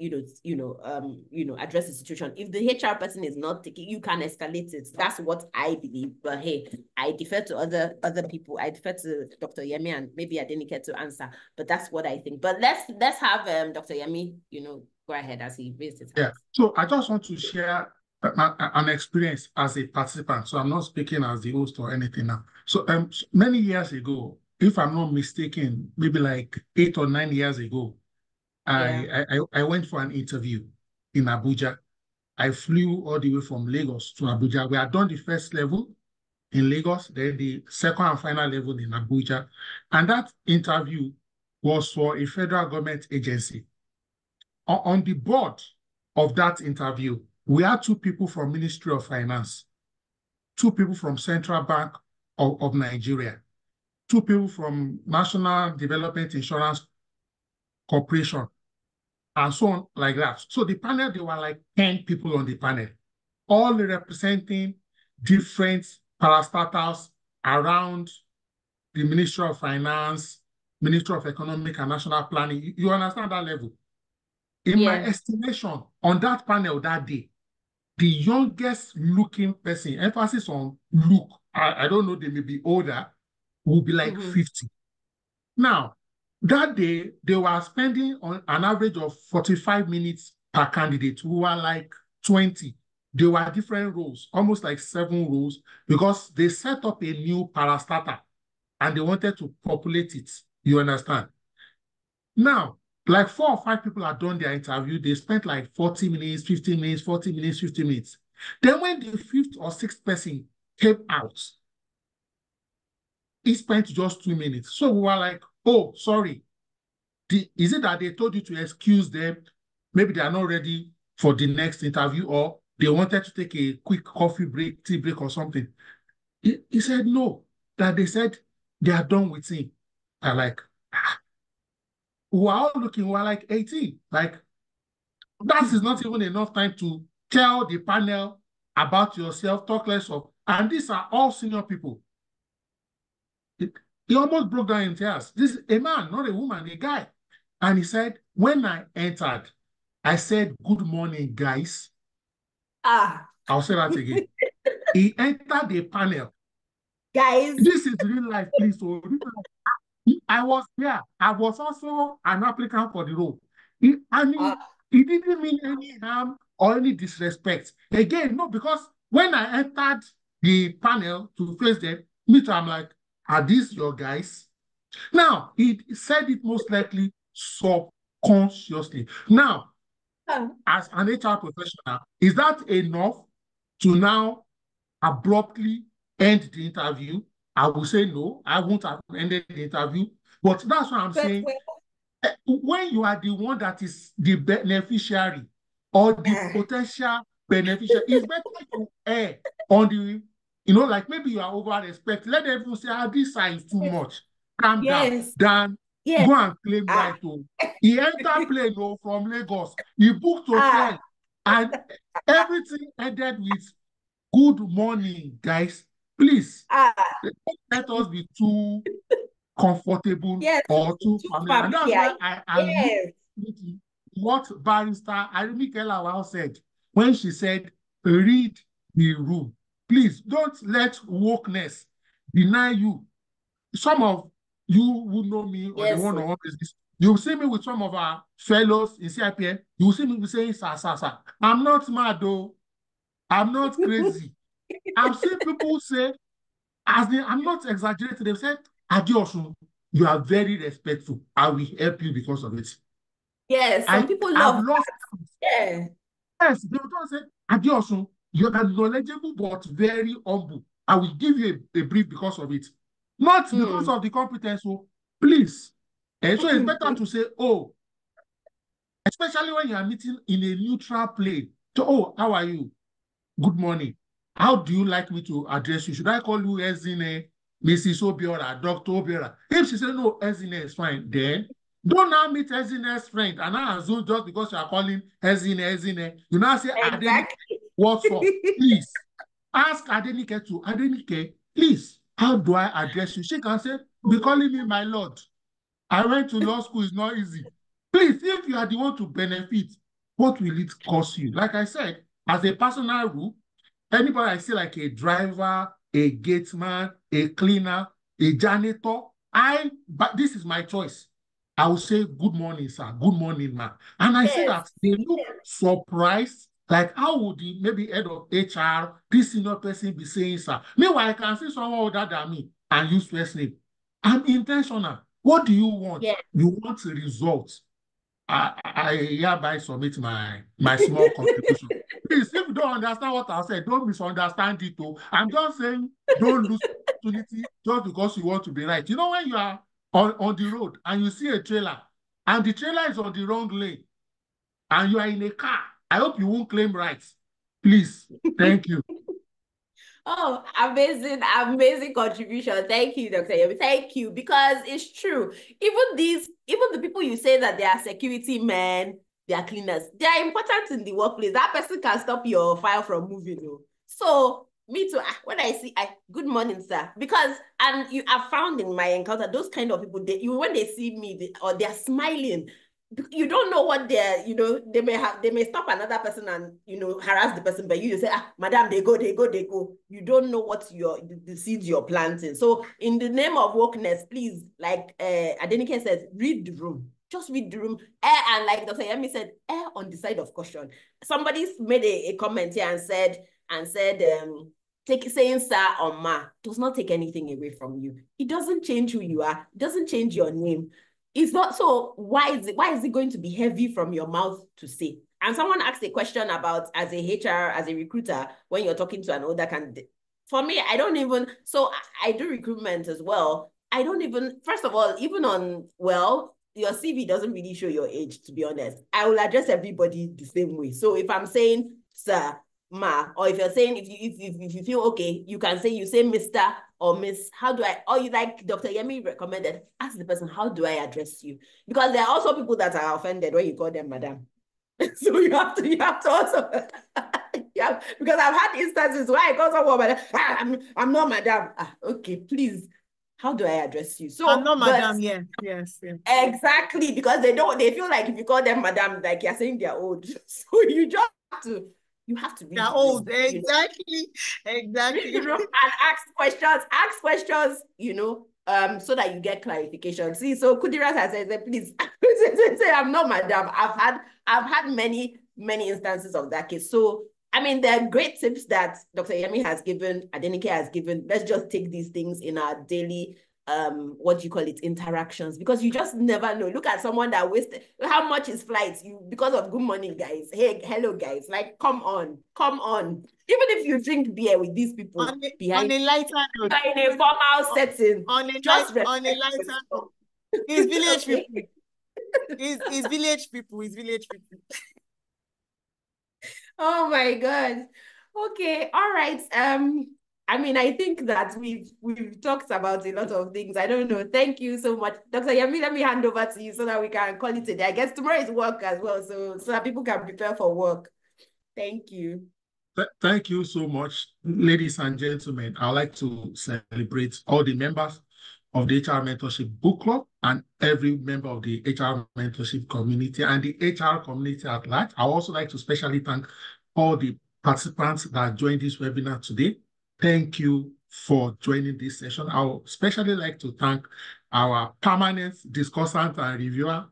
address the situation. If the HR person is not taking, you can escalate it. That's what I believe. But hey, I defer to other people. I defer to Dr. Yemi and maybe I didn't get to answer. But that's what I think. But let's have Dr. Yemi, go ahead as he raised his hand. Yeah. So I just want to share an experience as a participant. So I'm not speaking as the host or anything now. So many years ago, if I'm not mistaken, maybe like 8 or 9 years ago, I went for an interview in Abuja. I flew all the way from Lagos to Abuja. We had done the first level in Lagos, then the second and final level in Abuja. And that interview was for a federal government agency. On the board of that interview, we had 2 people from Ministry of Finance, 2 people from Central Bank of Nigeria, 2 people from National Development Insurance Corporation, and so on like that. So the panel, there were like 10 people on the panel, all representing different parastatals around the Ministry of Finance, Ministry of Economic and National Planning. You understand that level? In my estimation, on that panel that day, the youngest looking person, emphasis on look, I don't know, they may be older, will be like 50. Now, that day, they were spending on an average of 45 minutes per candidate, who were like 20. They were different roles, almost like 7 roles, because they set up a new parastatal and they wanted to populate it. You understand? Now, like 4 or 5 people had done their interview. They spent like 40 minutes, 50 minutes, 40 minutes, 50 minutes. Then when the 5th or 6th person came out, he spent just 2 minutes. So we were like, oh, sorry. Is it that they told you to excuse them? Maybe they are not ready for the next interview, or they wanted to take a quick coffee break, tea break or something. He said no, that they said they are done with him. I like, we are all looking, we're like 18. Like, that is not even enough time to tell the panel about yourself, talk less of, and these are all senior people. He almost broke down in tears. This is a man, not a woman, a guy. And he said, when I entered, I said, good morning, guys. I'll say that again. He entered the panel. Guys. This is real life, please. So I was there. I was also an applicant for the role. He didn't mean any harm or any disrespect. Again, no, because when I entered the panel to face them, I'm like, are these your guys? Now, he said it most likely subconsciously. Now, as an HR professional, is that enough to now abruptly end the interview? I will say no, I won't have ended the interview. But that's what I'm saying. When you are the one that is the beneficiary or the potential beneficiary, it's better to err on the, like maybe you are over respect. Let everyone say, this side is too much. Calm down. Then go and claim right. He entered plane from Lagos. He booked hotel. And everything ended with good morning, guys. Please, let us be too comfortable or too familiar. And that's why I what barrister Arimi Kelawal said when she said, read the room. Please don't let wokeness deny you. Some of you who know me or the one-on-one business, you will see me with some of our fellows in CIPN, you will see me saying, sir. I'm not mad though. I'm not crazy. I've seen people say, I'm not exaggerating, they've said, Adiosun, you are very respectful. I will help you because of it. Yes, some people love lost that. Yes, they will say, Adiosun, you are knowledgeable but very humble. I will give you a brief because of it. Not because of the competence, so please. And so it's better to say, especially when you are meeting in a neutral plane. So, how are you? Good morning. How do you like me to address you? Should I call you Ezine, Mrs. Obiora, Dr. Obiora? If she says no, Ezine is fine, then don't now meet Ezine's friend and now assume just because you are calling Ezine, you now say, Adenike, what's up? Please ask Adenike to Adenike, please, how do I address you? She can say, be calling me my lord. I went to law school, it's not easy. Please, if you are the one to benefit, what will it cost you? Like I said, as a personal rule, anybody I see like a driver, a gateman, a cleaner, a janitor, but this is my choice. I will say, good morning, sir. Good morning, ma'am. And I see that they look surprised. Like, how would the maybe head of HR, this senior person be saying, sir? Meanwhile, I can see someone older than me and use first name. I'm intentional. What do you want? You want results. I hereby submit my small contribution. Please, if you don't understand what I said, don't misunderstand it. I'm just saying, don't lose opportunity just because you want to be right. You know, when you are on the road and you see a trailer and the trailer is on the wrong lane and you are in a car, I hope you won't claim rights. Please, thank you. Oh, amazing contribution. Thank you, Dr. Yomi. Thank you, because it's true. Even the people you say that they are security men, they are cleaners, they are important in the workplace. That person can stop your file from moving. So me too. When I see, good morning, sir. Because you have found in my encounter those kind of people. When they see me, or they are smiling. You don't know what they're, they may stop another person and, harass the person, but you say, madam, they go. You don't know what the seeds you're planting. So in the name of wokeness, please, like Adenike says, read the room. Just read the room. And like Dr. Yemi said, err on the side of caution. Somebody made a comment here and said, saying sir or ma does not take anything away from you. It doesn't change who you are. It doesn't change your name. It's not, so why is it going to be heavy from your mouth to say? And someone asked a question about, as a HR, as a recruiter, when you're talking to an older candidate. For me, I don't even, so I do recruitment as well. I don't even, first of all, even your CV doesn't really show your age, to be honest. I will address everybody the same way. So if I'm saying, sir, ma, or if you're saying, if you feel okay, you can say, you say Mr. or Miss, or you, like Dr. Yemi recommended, ask the person, how do I address you? Because there are also people that are offended when you call them madam. So you have to also, because I've had instances where I call someone madam, I'm not madam. Okay, please, how do I address you? So I'm not madam, yes. Exactly, because they feel like if you call them madam, like you're saying they're old. So you You have to read They're the old. room, you know. Exactly. And ask questions, so that you get clarification. See, so Kudirat has said, please, say, I'm not madam. I've had many instances of that case. So, I mean, there are great tips that Dr. Yemi has given, Adenike has given. Let's just take these things in our daily, what do you call it, interactions, because you just never know. Look at someone that wasted, how much is flights, because of good morning, guys. Hey, hello, guys. Like, come on. Even if you drink beer with these people On behind, a lighter note, in a formal setting, on a just lighter note, it's village okay. people. It's village people. It's village people. Oh my God. Okay. All right. I mean, I think that we've talked about a lot of things. I don't know. Thank you so much, Dr. Yemi. Let me hand over to you so that we can call it a day. I guess tomorrow is work as well, so that people can prepare for work. Thank you. Thank you so much, ladies and gentlemen. I'd like to celebrate all the members of the HR Mentorship Book Club and every member of the HR Mentorship community and the HR community at large. I would also like to specially thank all the participants that joined this webinar today. Thank you for joining this session. I would especially like to thank our permanent discussant and reviewer.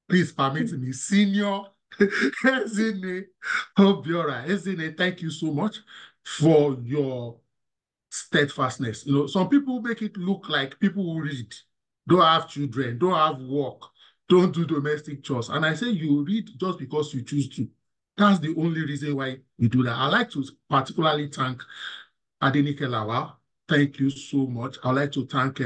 Please permit me, Senior Ezine Obiora. Ezine, thank you so much for your steadfastness. Some people make it look like people who read, don't have children, don't have work, don't do domestic chores. And I say you read just because you choose to. That's the only reason why you do that. I'd like to particularly thank Adenike Lawal. Thank you so much. I'd like to thank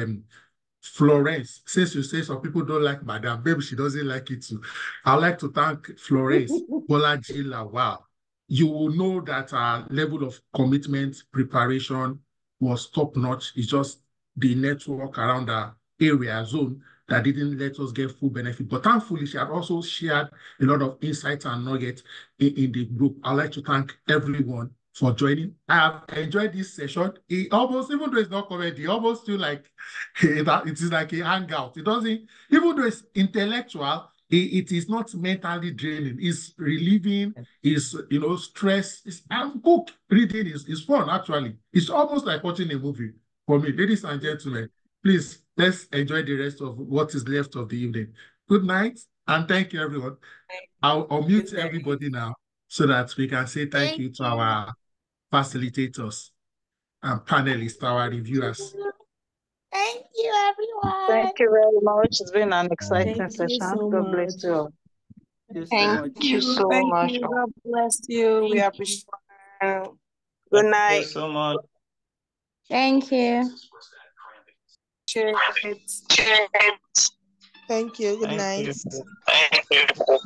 Florence. Since you say some people don't like Madam, maybe she doesn't like it too. I'd like to thank Florence Bolaji Lawal. You will know that our level of commitment, preparation was top-notch. It's just the network around our area zone that didn't let us get full benefit. But thankfully, she had also shared a lot of insights and nuggets in the group. I'd like to thank everyone for joining. I have enjoyed this session. It almost, even though it's not comedy, almost feel like it is like a hangout. It doesn't, even though it's intellectual, it is not mentally draining. It's relieving, it's, stress. And book reading is fun, actually. It's almost like watching a movie for me. Ladies and gentlemen, please, let's enjoy the rest of what is left of the evening. Good night, and thank you, everyone. I'll mute everybody now so that we can say thank you to our facilitators and panelists, our reviewers. Thank you, everyone. Thank you very much. It's been an exciting Thank you session. so God bless much. you. Thank you so Thank much. you. God bless you. We appreciate you. Thank Good night. you so much. Thank you. Cheers. Thank you. Good Thank night. you. Thank you.